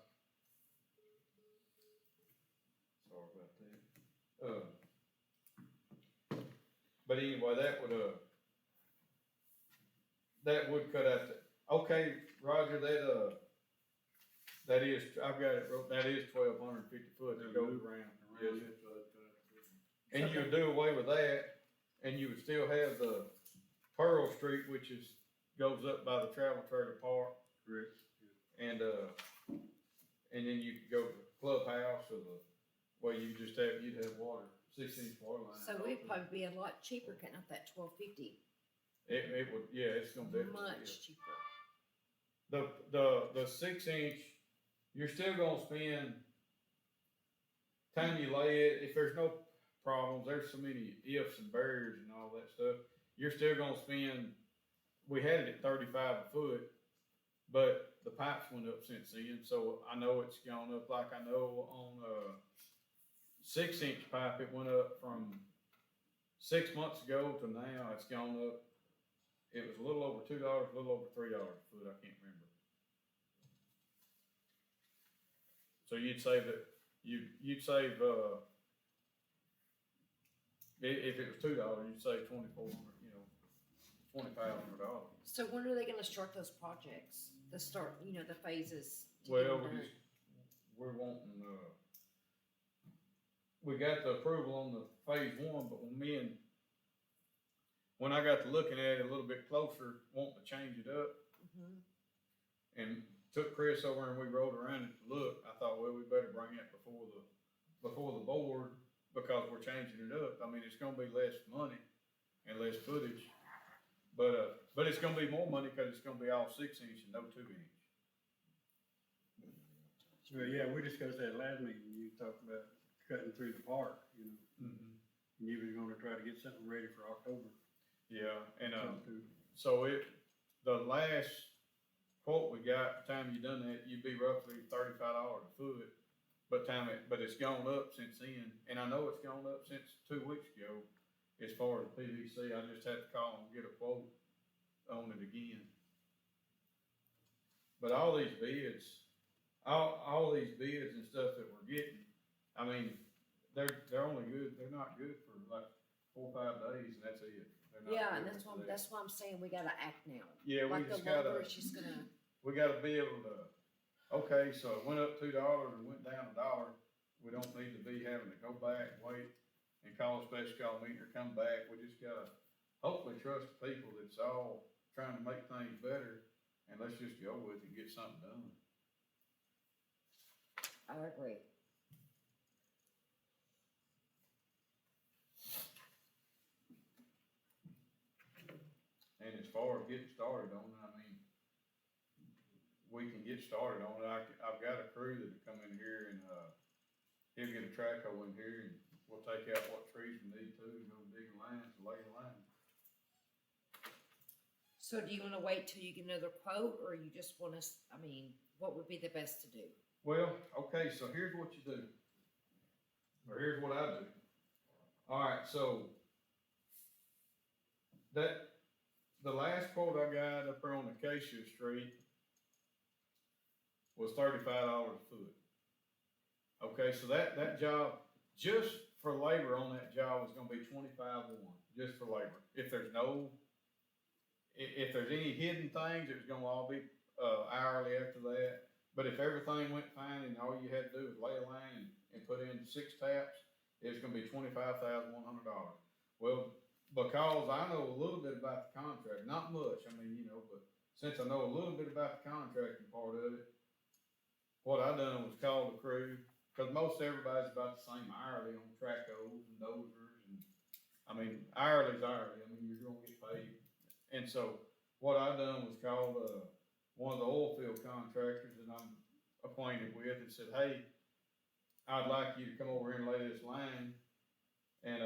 Sorry about that. But anyway, that would cut out okay, Roger, that is, I've got it wrote, that is 1,250 foot to go around. Yes. And you would do away with that, and you would still have the Pearl Street, which goes up by the travel trailer park. Correct. And then you could go to the clubhouse or you'd have water, 6-inch water line. So it'd probably be a lot cheaper cutting out that 1,250, It would, yeah, it's gonna be. much cheaper. The 6-inch, you're still gonna spend, time you lay it, if there's no problems, there's so many ifs and barriers and all that stuff, you're still gonna spend, we had it at 35 a foot, but the pipes went up since then, so I know it's gone up, like I know on a 6-inch pipe, it went up from 6 months ago to now, it's gone up. It was a little over $2, a little over $3 a foot, I can't remember. So you'd save that, you'd save, if it was $2, you'd save $2,500. So when are they gonna start those projects? The phases? to get Well, them done? we're wanting, we got the approval on the phase 1, but when when I got to looking at it a little bit closer, wanting to change it up, Mhm. and took Chris over and we rode around it to look, I thought, well, we better bring it before the board, because we're changing it up. I mean, it's gonna be less money and less footage, but it's gonna be more money, cause it's gonna be all 6 inch and no 2 inch. Well, yeah, we discussed that last meeting, you talked about cutting through the park, you know, Mm-hmm. and you was gonna try to get something ready for October. Yeah, and, Something through- so the last quote we got, the time you done that, you'd be roughly $35 a foot. But it's gone up since then, and I know it's gone up since 2 weeks ago, as far as PVC. I just had to call and get a quote on it again. But all these bids and stuff that we're getting, I mean, they're only good, they're not good for like 4 or 5 days, and that's it. They're not Yeah, and good that's for why, that. that's why I'm saying we gotta act now. Yeah, we Like the just lumber gotta, is just gonna, we gotta be able to, okay, so it went up $2 and went down $1. We don't need to be having to go back, wait, and call a special call meeting or come back. We just gotta hopefully trust the people that's all trying to make things better, and let's just go with it and get something done. I agree. And as far as getting started on it, I mean, we can get started on it. I've got a crew that'll come in here and, he'll get a track hoe in here and we'll take out what trees we need to and go dig lines, lay the line. So do you wanna wait till you get another quote, or you just want us, I mean, what would be the best to do? Well, okay, so here's what you do. Or here's what I do. Alright, so the last quote I got up there on Acacia Street was $35 a foot. Okay, so that job, just for labor on that job, is gonna be $25,1, just for labor. If there's any hidden things, it's gonna all be, hourly after that. But if everything went fine and all you had to do was lay a line and put in 6 taps, it's gonna be $25,100. Well, because I know a little bit about the contract, not much, I mean, but since I know a little bit about the contracting part of it, what I done was call the crew, cause most everybody's about the same hourly on track hoes and dozers, and, I mean, hourly's hourly, I mean, you're gonna get paid. And so, what I done was call, one of the oil field contractors that I'm acquainted with and said, hey, I'd like you to come over here and lay this line, and,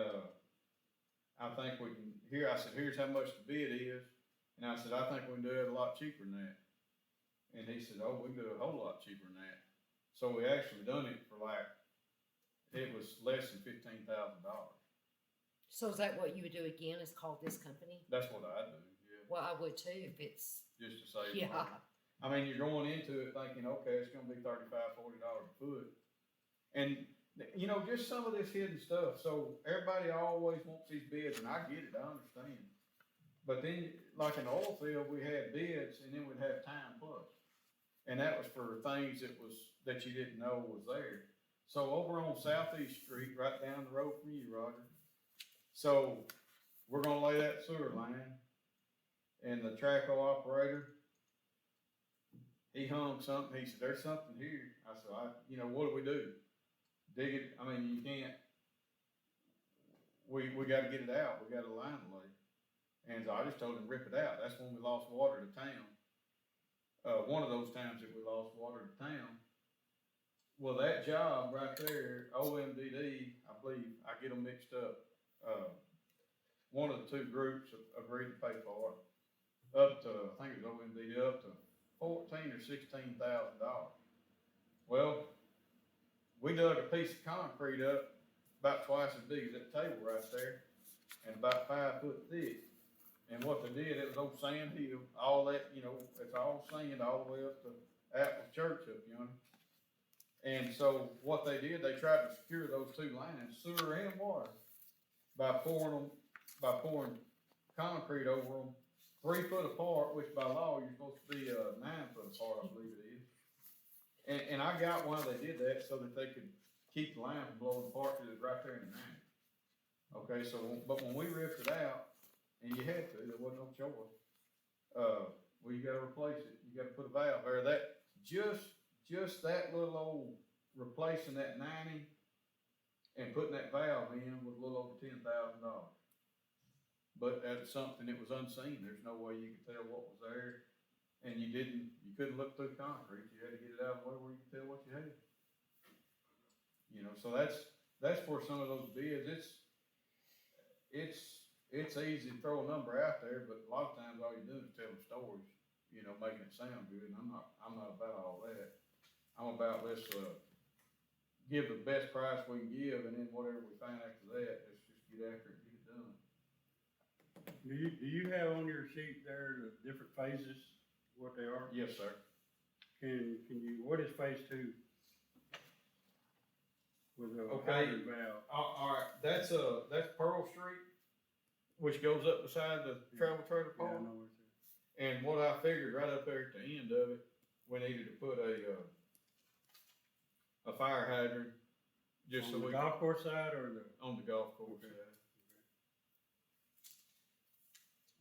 I think we can, I said, here's how much the bid is, and I said, I think we can do it a lot cheaper than that. And he said, oh, we can do it a whole lot cheaper than that. So we actually done it for it was less than $15,000. So is that what you would do again, is call this company? That's what I do, yeah, Well, I would too, if it's, just to save yeah, money. I mean, you're going into it thinking, okay, it's gonna be $35, $40 a foot. And, just some of this hidden stuff, so everybody always wants these bids, and I get it, I understand. But then, like in the oil field, we had bids, and then we'd have time plus. And that was for things that you didn't know was there. So over on Southeast Street, right down the road from you, Roger, so we're gonna lay that sewer line, and the traco operator, he hung something, he said, there's something here. I said, what do we do? Dig it, I mean, you can't, we gotta get it out, we got a line to lay. And so I just told him, rip it out. That's when we lost water to town. One of those times that we lost water to town. Well, that job right there, OMDD, I believe, I get them mixed up. One of the two groups agreed to pay for it, up to, I think it was OMDD, up to $14,000 or $16,000. Well, we dug a piece of concrete up about twice as big as that table right there, and about 5 foot thick. And what they did, it was old sand hill, all that, it's all sand all the way up to Apple Church up yonder. And so what they did, they tried to secure those two lines, sewer and water, by pouring concrete over them 3 foot apart, which by law, you're supposed to be 9 foot apart, I believe it is. And I got why they did that, so that they could keep the line from blowing apart, because it's right there in the line. Okay, but when we ripped it out, and you had to, there wasn't no choice. Well, you gotta replace it, you gotta put a valve there, that, just that little old, replacing that 90 and putting that valve in was a little over $10,000. But that's something that was unseen, there's no way you could tell what was there, and you couldn't look through concrete, you had to get it out of the way where you could tell what you had. You know, so that's for some of those bids, it's easy to throw a number out there, but a lot of times all you're doing is telling stories, you know, making it sound good, and I'm not about all that. I'm about, let's, give the best price we can give, and then whatever we find after that, let's just get after it and get it done. Do you have on your sheet there the different phases, what they are? Yes, sir. Can you, what is phase 2? With a Okay. hydrant valve? All right, that's Pearl Street, which goes up beside the travel trailer Yeah, I park. know where it's at. And what I figured right up there at the end of it, we needed to put a fire hydrant, just so On the we, golf course side or the? on the golf course, Okay.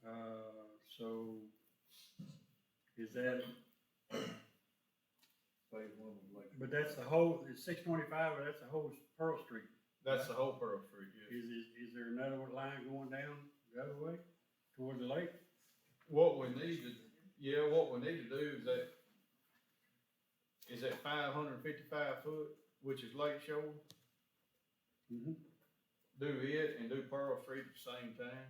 yeah. So, is that, Phase one was like. but that's the whole, it's 625, but that's the whole Pearl Street. That's the whole Pearl Street, yes. Is there another line going down the other way, toward the lake? What we need to do is that 555 foot, which is Lake Shore, Mm-hmm. do it and do Pearl Street at the same time.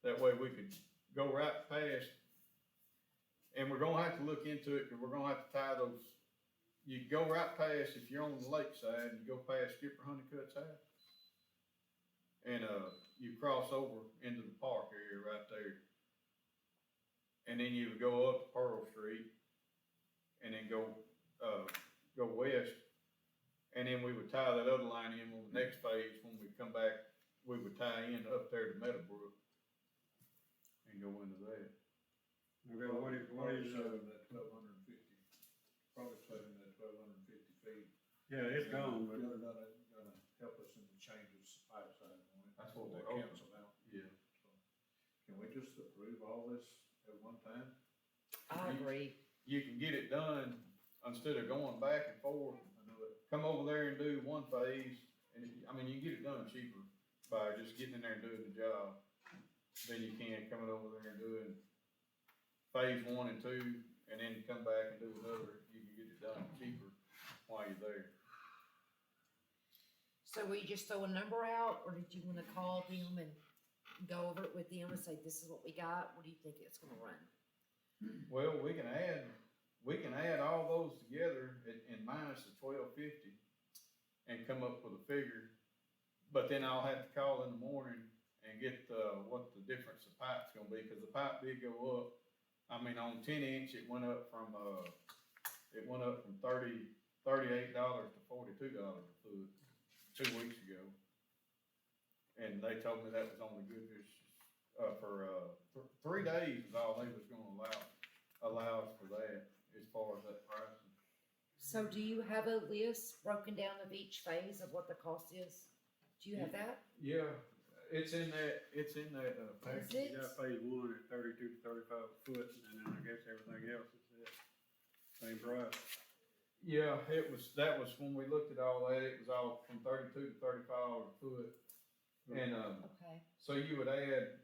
That way we could go right past, and we're gonna have to look into it, cause we're gonna have to tie those, you go right past, if you're on the lake side, you go past Skipper Honeycutt's house. And, you cross over into the park area right there. And then you would go up Pearl Street and then go west. And then we would tie that other line in on the next phase. When we come back, we would tie in up there to Meadowbrook and go into that. Okay, what is, Saving that 1,250, probably saving that 1,250 feet. yeah, it's gone, but. Gonna help us in the changes pipe side on it. That's what They we're hoping. cancel out. Yeah. So, can we just approve all this at one time? I agree. You can get it done instead of going back and forth. I know that. Come over there and do one phase, and you can get it done cheaper by just getting in there and doing the job than you can coming over there and doing phase 1 and 2, and then come back and do another. You can get it done cheaper while you're there. So will you just throw a number out, or did you wanna call them and go over it with them and say, this is what we got, what do you think it's gonna run? Well, we can add all those together and minus the 1,250 and come up with a figure. But then I'll have to call in the morning and get what the difference of pipe's gonna be, cause the pipe did go up. On 10-inch, it went up from $38 to $42 a foot 2 weeks ago. And they told me that was only good for 3 days is all they was gonna allow us for that, as far as that pricing. So do you have a list broken down of each phase of what the cost is? Do you have that? Yeah, it's in that package. Is it? You got phase 1 at 32 to 35 foot, and then I guess everything else is that same price. Yeah, that was when we looked at all that, it was all from 32 to 35 a foot. And, Okay. so you would add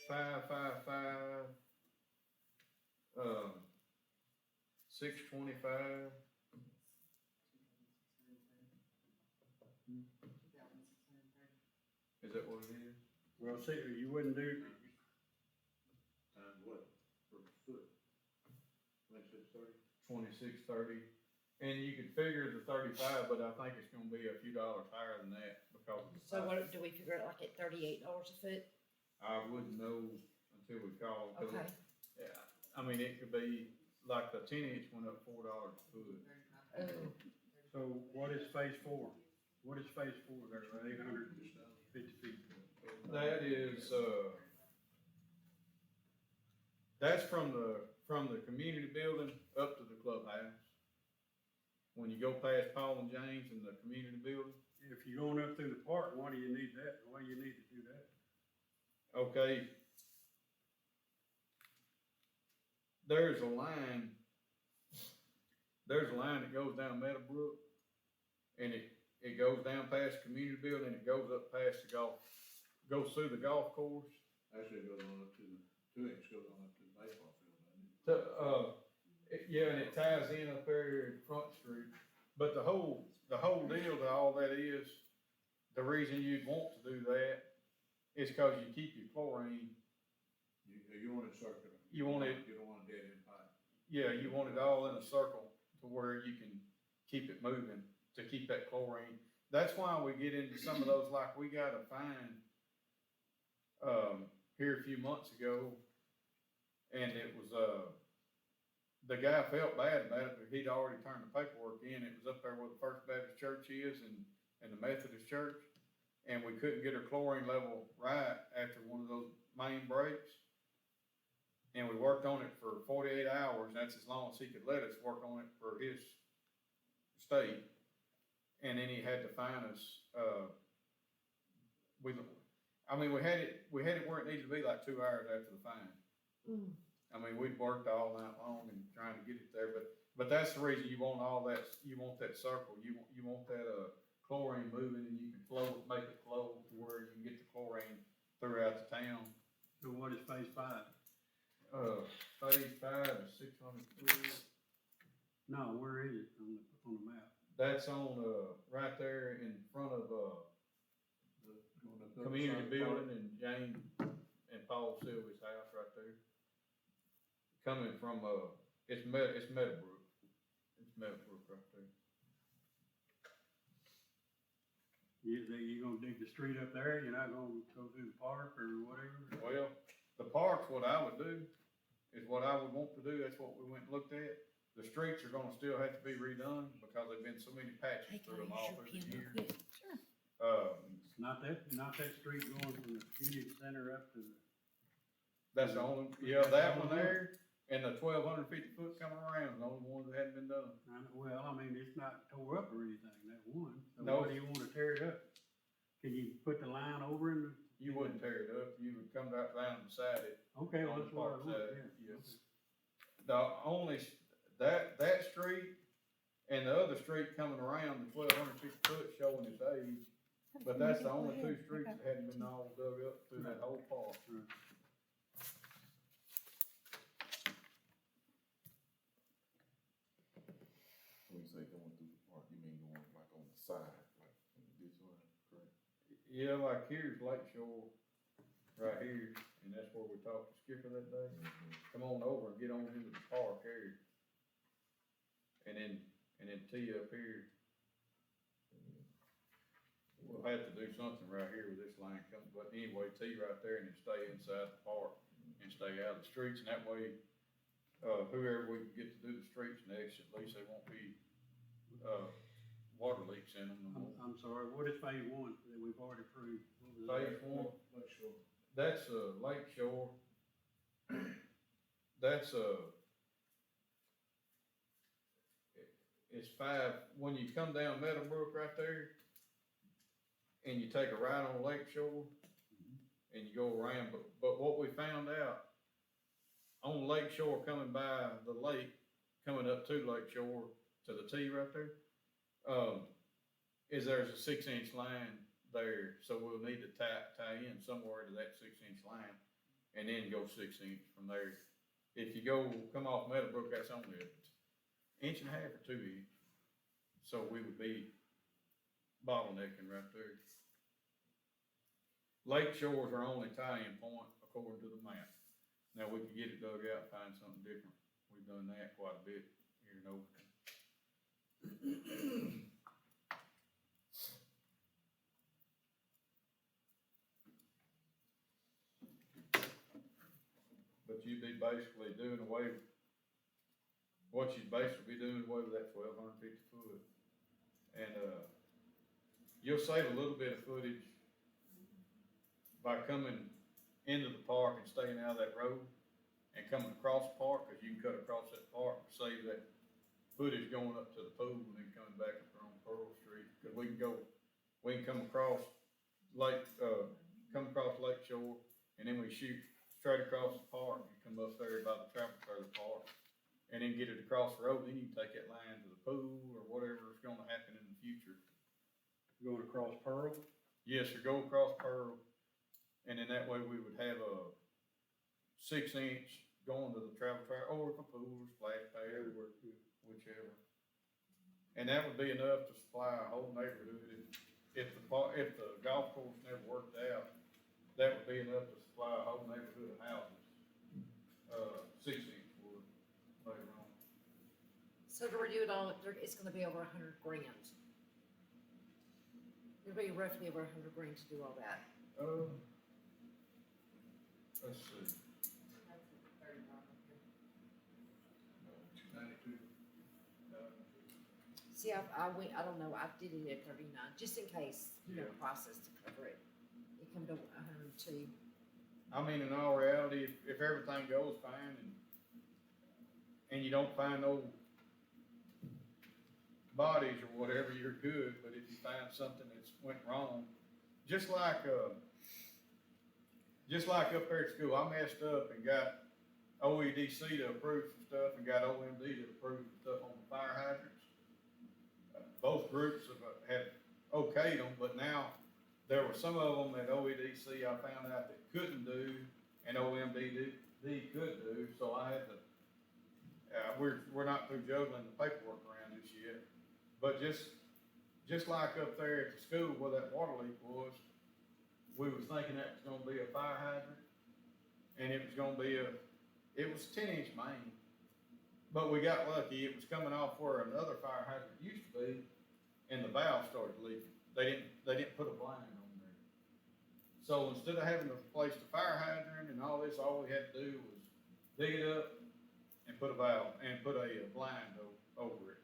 555, 625. Is that what it is? Well, see, you wouldn't do, Times what, per foot? 2630? 2630. And you could figure the 35, but I think it's gonna be a few dollars higher than that because of the So pipe. what, do we figure it like at $38 a foot? I wouldn't know until we call. 'Cause Okay. Yeah, it could be, like the 10-inch went up $4 a foot. Oh, so what is phase 4? What is phase 4 there, 850 feet? That is, that's from the community building up to the clubhouse. When you go past Paul and James in the community building, If you're going up through the park, why do you need that? Why do you need to do that? okay, there's a line that goes down Meadowbrook, and it goes down past the community building, and it goes up past goes through the golf course. Actually, it goes on up to the, 2 inch goes on up to the baseball field, doesn't it? Yeah, and it ties in up there in Front Street, but the whole deal to all that is, the reason you'd want to do that is cause you keep your chlorine, You want it circular. You want it- You don't want a dead end pipe. yeah, you want it all in a circle to where you can keep it moving, to keep that chlorine. That's why we get into some of those, like we got a fine, here a few months ago, and it was, the guy felt bad about it, but he'd already turned the paperwork in. It was up there where the First Baptist Church is and the Methodist Church. And we couldn't get our chlorine level right after one of those main breaks. And we worked on it for 48 hours. That's as long as he could let us work on it for his state. And then he had to fine us, we had it where it needed to be like 2 hours after the fine. I mean, we'd worked all night long and trying to get it there, but that's the reason you want all that, you want that circle, you want that, chlorine moving, and you can make it flow to where you can get the chlorine throughout the town. So what is phase 5? Phase 5 is 600 foot. No, where is it on the map? That's on, right there in front of, Going up the community side of the building and Jane and Paul Sylvia's house right there. Coming from, it's Meadowbrook. It's Meadowbrook right there. You gonna dig the street up there? You're not gonna go through the park or whatever? Well, the park's what I would do, is what I would want to do. That's what we went and looked at. The streets are gonna still have to be redone because there've been so many patches through them all through the years. Not that street going from the community center up to the. That's the only, yeah, that one there and the 1,250 foot coming around, the only ones that hadn't been done. Well, I mean, it's not tore up or anything, that one. So No. why do you wanna tear it up? Can you put the line over in the? You wouldn't tear it up, you would come right down beside it. Okay, well, On the that's what I park want, side, yeah. yes. The only, that street and the other street coming around, the 1,250 foot showing its age, but that's the only two streets that hadn't been all dug up through that whole park. Right. When you say going through the park, you mean going like on the side, like in this one, correct? Yeah, like here's Lake Shore, right here, and that's where we talked to Skipper that day. Come on over and get on into the park area. And then tee up here. We'll have to do something right here with this line coming, but anyway, tee right there and then stay inside the park and stay out of the streets, and that way, whoever we can get to do the streets next, at least there won't be, water leaks in them no more. I'm sorry, what is phase 1 that we've already approved? What was that? Phase 1, Lake Shore. that's, Lake Shore. That's, it's 5, when you come down Meadowbrook right there, and you take a right on Lake Shore, and you go around, but what we found out, on Lake Shore coming by the lake, coming up to Lake Shore, to the T right there, is there's a 6-inch line there, so we'll need to tie in somewhere to that 6-inch line, and then go 6 inch from there. If you come off Meadowbrook, that's only an 1.5 inches or 2 inch, so we would be bottlenecking right there. Lake Shore's our only tie-in point according to the map. Now, we could get it dug out and find something different. We've done that quite a bit here in Overton. But you'd be basically doing away, what you'd basically be doing away with that 1,250 foot. And, you'll save a little bit of footage by coming into the park and staying out of that road and coming across the park, cause you can cut across that park, save that footage going up to the pool and then coming back up on Pearl Street. Cause we can come across Lake Shore and then we shoot straight across the park, and come up there by the travel trailer park, and then get it across the road, then you can take that line to the pool, or whatever is gonna happen in the future. Going across Pearl. Yes, sir, go across Pearl, and then that way we would have a 6-inch going to the travel trailer, or the pool, or splash pad, or whichever. And that would be enough to supply a whole neighborhood. If the golf course never worked out, that would be enough to supply a whole neighborhood of houses. 6-inch would later on. So to redo it all, it's gonna be over $100,000. It'll be roughly over $100,000 to do all that. Let's see. See, I don't know, I did it at 39, just in case, Yeah. process to cover it. It come to 102. I mean, in all reality, if everything goes fine and you don't find no bodies or whatever, you're good, but if you find something that's went wrong, just like up there at school, I messed up and got OEDC to approve some stuff and got OMD to approve some stuff on the fire hydrants. Both groups had okayed them, but now there were some of them that OEDC I found out that couldn't do and OMD could do, so I had to, we're not through juggling the paperwork around this yet. But just like up there at the school where that water leak was, we was thinking that was gonna be a fire hydrant, and it was gonna be it was 10-inch main. But we got lucky, it was coming off where another fire hydrant used to be, and the valve started leaking. They didn't put a blind on there. So instead of having to replace the fire hydrant and all this, all we had to do was dig it up and put a valve, and put a blind over it.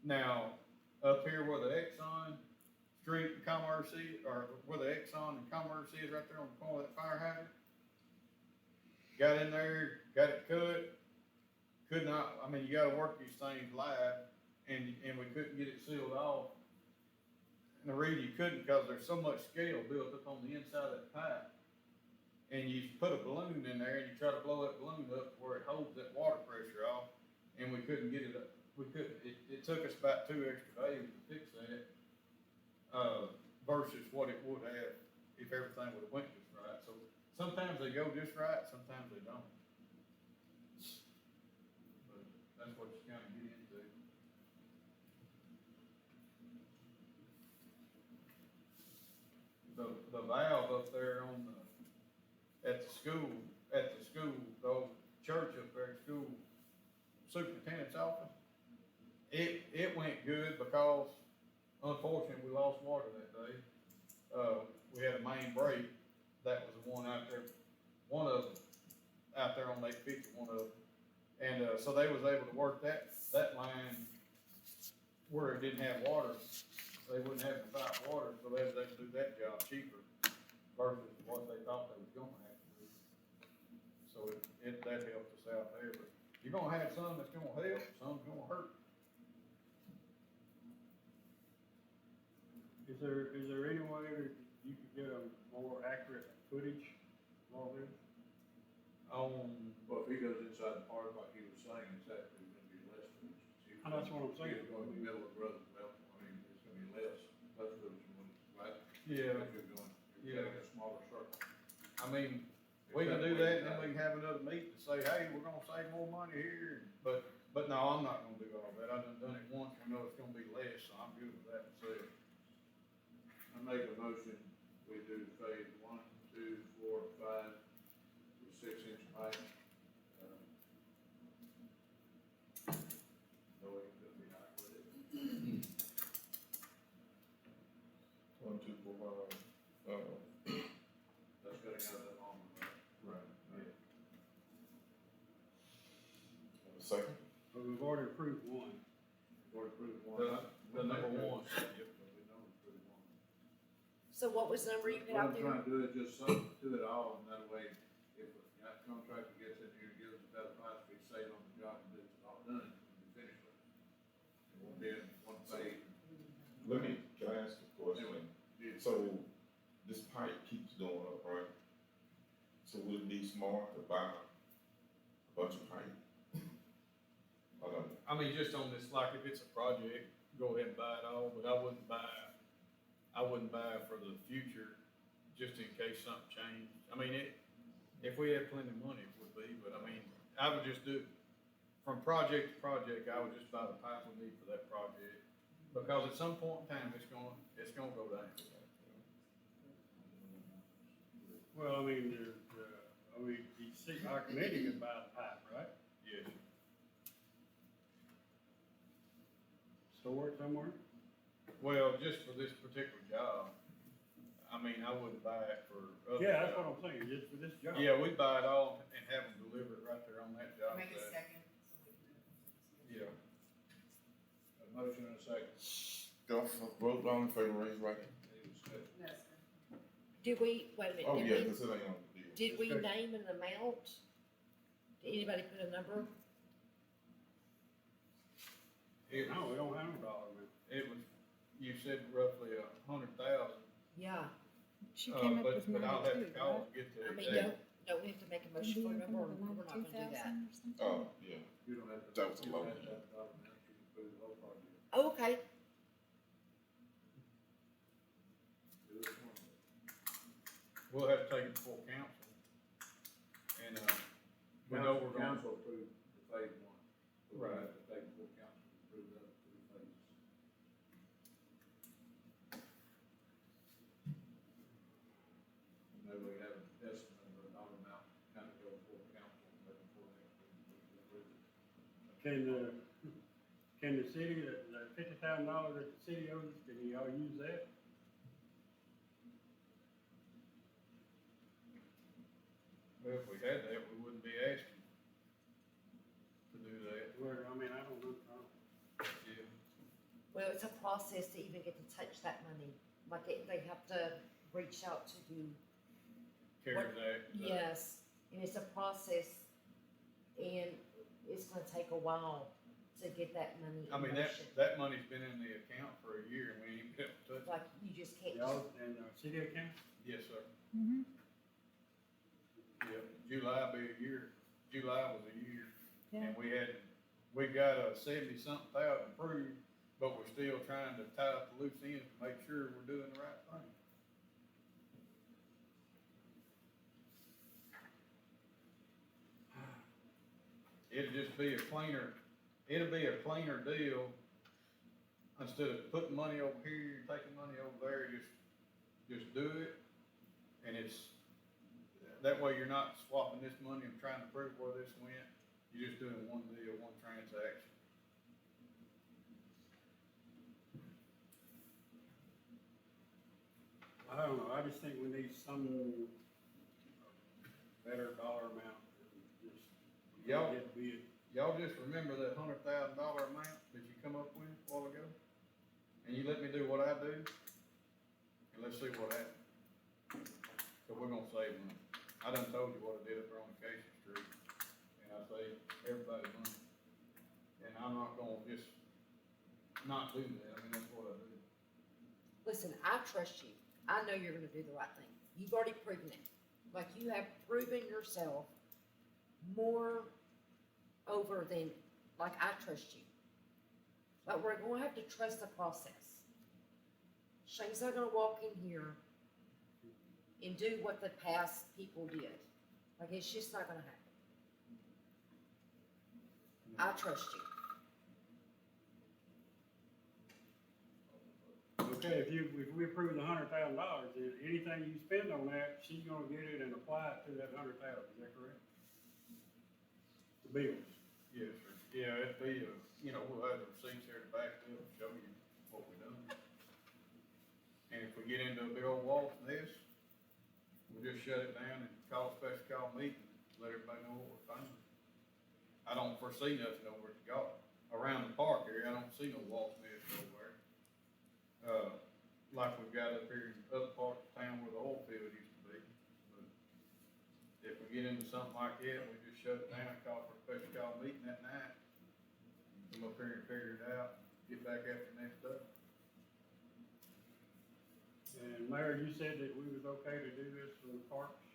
Now, up here where the Exxon Street and Commerce is, or where the Exxon and Commerce is, right there on the corner of that fire hydrant, got in there, got it cut, could not, I mean, you gotta work these things live, and we couldn't get it sealed off. And the reason you couldn't, because there's so much scale built up on the inside of that pipe. And you put a balloon in there and you try to blow that balloon up where it holds that water pressure off, and we couldn't get it up. We couldn't, it took us about 2 extra days to fix that, versus what it would have if everything would have went just right. So sometimes they go just right, sometimes they don't. But that's what you kind of get into. The valve up there at the school, the old church up there at school, superintendent's office, it went good because unfortunately we lost water that day. We had a main break, that was the one out there, one of them, out there on 850, one of them. And, so they was able to work that line where it didn't have water. They wouldn't have to fight water, so they was able to do that job cheaper versus what they thought they was gonna have to do. So that helped us out there, but you're gonna have some that's gonna help, some's gonna hurt. Is there any way that you could get a more accurate footage of all this? Well, if he goes inside the park like he was saying, it's actually gonna be less footage. Oh, that's what I'm saying. It's going to be middle of the road, well, I mean, it's gonna be less footage, right? Yeah. If you're taking a smaller circle. I mean, we can do that, and then we can have another meeting to say, hey, we're gonna save more money here, but no, I'm not gonna do all that, I've done it once, we know it's gonna be less, so I'm good with that, so. I make a motion, we do phase 1, 2, 4, 5, with 6-inch pipe. No way it's gonna be high with it. 1, 2, 4, 5. That's gonna go that long, right? Right. Second? But we've already approved one. Or approve one. The number one. So what was the number you put What out I'm there? trying to do is just do it all, and that way, if a contractor gets in here and gives us a better price, we save on the job and it's all done, and we finish with it. It won't be in one phase. Can I ask a question? Yeah. So, this pipe keeps going up, right? smart to buy a bunch of paint? I don't, I mean, just on this, like, if it's a project, go ahead and buy it all, but I wouldn't buy for the future, just in case something changed. I mean, if we had plenty of money, it would be, but I mean, I would just do, from project to project, I would just buy the pipe we need for that project. Because at some point in time, it's gonna go down. Well, I mean, you see, our committee can buy the pipe, right? Yes. Store it somewhere? Well, just for this particular job, I mean, I wouldn't buy it for other Yeah, that's jobs. what I'm saying, just for this job. Yeah, we'd buy it all and have them deliver it right there on that job Make a site. second, so we can. Yeah. A motion and a second. go for vote, all in favor, raise your right hand. Any discussion? No, sir. Did we, wait a minute, Oh, did yeah, we, cause it ain't on the deal. did we Discussion. name an amount? Did anybody put a number? It No, we was, don't have a dollar amount. you said roughly 100,000. Yeah, She came up But with I'll have to 92, call right? and get the I mean, exact. don't we have to make a motion for a number, or we're not gonna do that? Oh, yeah, You don't have to. That was a you don't low have to one. have a dollar amount, you can approve the whole project. Oh, okay, Do it one. We'll have to take it before council. And, we know we're gonna. Council approved the phase one. We're Right. gonna have to take it before council to approve the other two phases. Maybe we have an estimate of a dollar amount, kind of go before council, but before they approve it. Can the city, the $50,000 that the city owes, can y'all use that? Well, if we had that, we wouldn't be asking to do that. Well, I mean, I don't know. Yeah. well, it's a process to even get to touch that money, like they have to reach out to do. CARES Act. Yes, and it's a process, and it's gonna take a while to get that money in I mean, motion. that money's been in the account for a year and we ain't been able to touch it. Like, you just can't, Y'all, and city account? Yes, sir. Mhm. Yeah, July be a year. July was a year. Yeah. And we got a 70-something thousand approved, but we're still trying to tie up the loose ends to make sure we're doing the right thing. It'll just be a cleaner deal, instead of putting money over here, taking money over there, just do it. And that way you're not swapping this money and trying to prove where this went, you're just doing one deal, one transaction. I don't know, I just think we need some better dollar amount. Just Y'all- get bid. Y'all just remember that $100,000 amount that you come up with a while ago? And you let me do what I do? And let's see what happens. So we're gonna save money. I done told you what I did up there on Acacia Street, and I saved everybody money. And I'm not gonna just not do that, I mean, that's what I do. listen, I trust you, I know you're gonna do the right thing, you've already proven it. Like, you have proven yourself more over than, like, I trust you. But we're gonna have to trust the process. Shane's not gonna walk in here and do what the past people did. Like, it's just not gonna happen. I trust you. Okay, if we approve the $100,000, then anything you spend on that, she's gonna get it and apply it to that 100,000, is that correct? The bills. Yes, sir. Yeah, it'd be, we'll have the receipts here to back it up and show you what we done. And if we get into a big old wall from this, we'll just shut it down and call a special call meeting, let everybody know what we're finding. I don't foresee nothing over at the garden. Around the park area, I don't see no wall smears nowhere. Like we've got up here in other parts of town where the oil field used to be. But if we get into something like that, we just shut it down, call for a special call meeting that night. Come up here and figure it out, get back after next day. And Mayor, you said that we was okay to do this from the parks?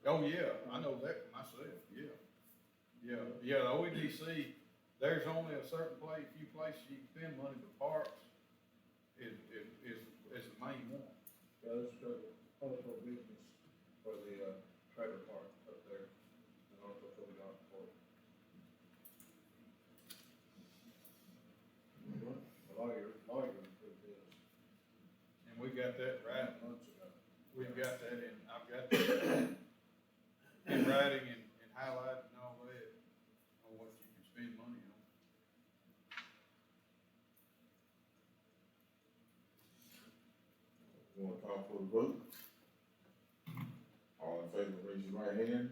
Oh, yeah, I know that for myself, yeah. Yeah, the OEDC, there's only a certain few places you can spend money, but parks is the main one. Yeah, there's a whole business for the, trailer park up there, and also for the golf course. A lawyer approved this And we got that right, months ago. we've got that in, I've got that in writing and highlighted and all that, on what you can spend money on. You wanna call for the vote? All in favor, raise your right hand.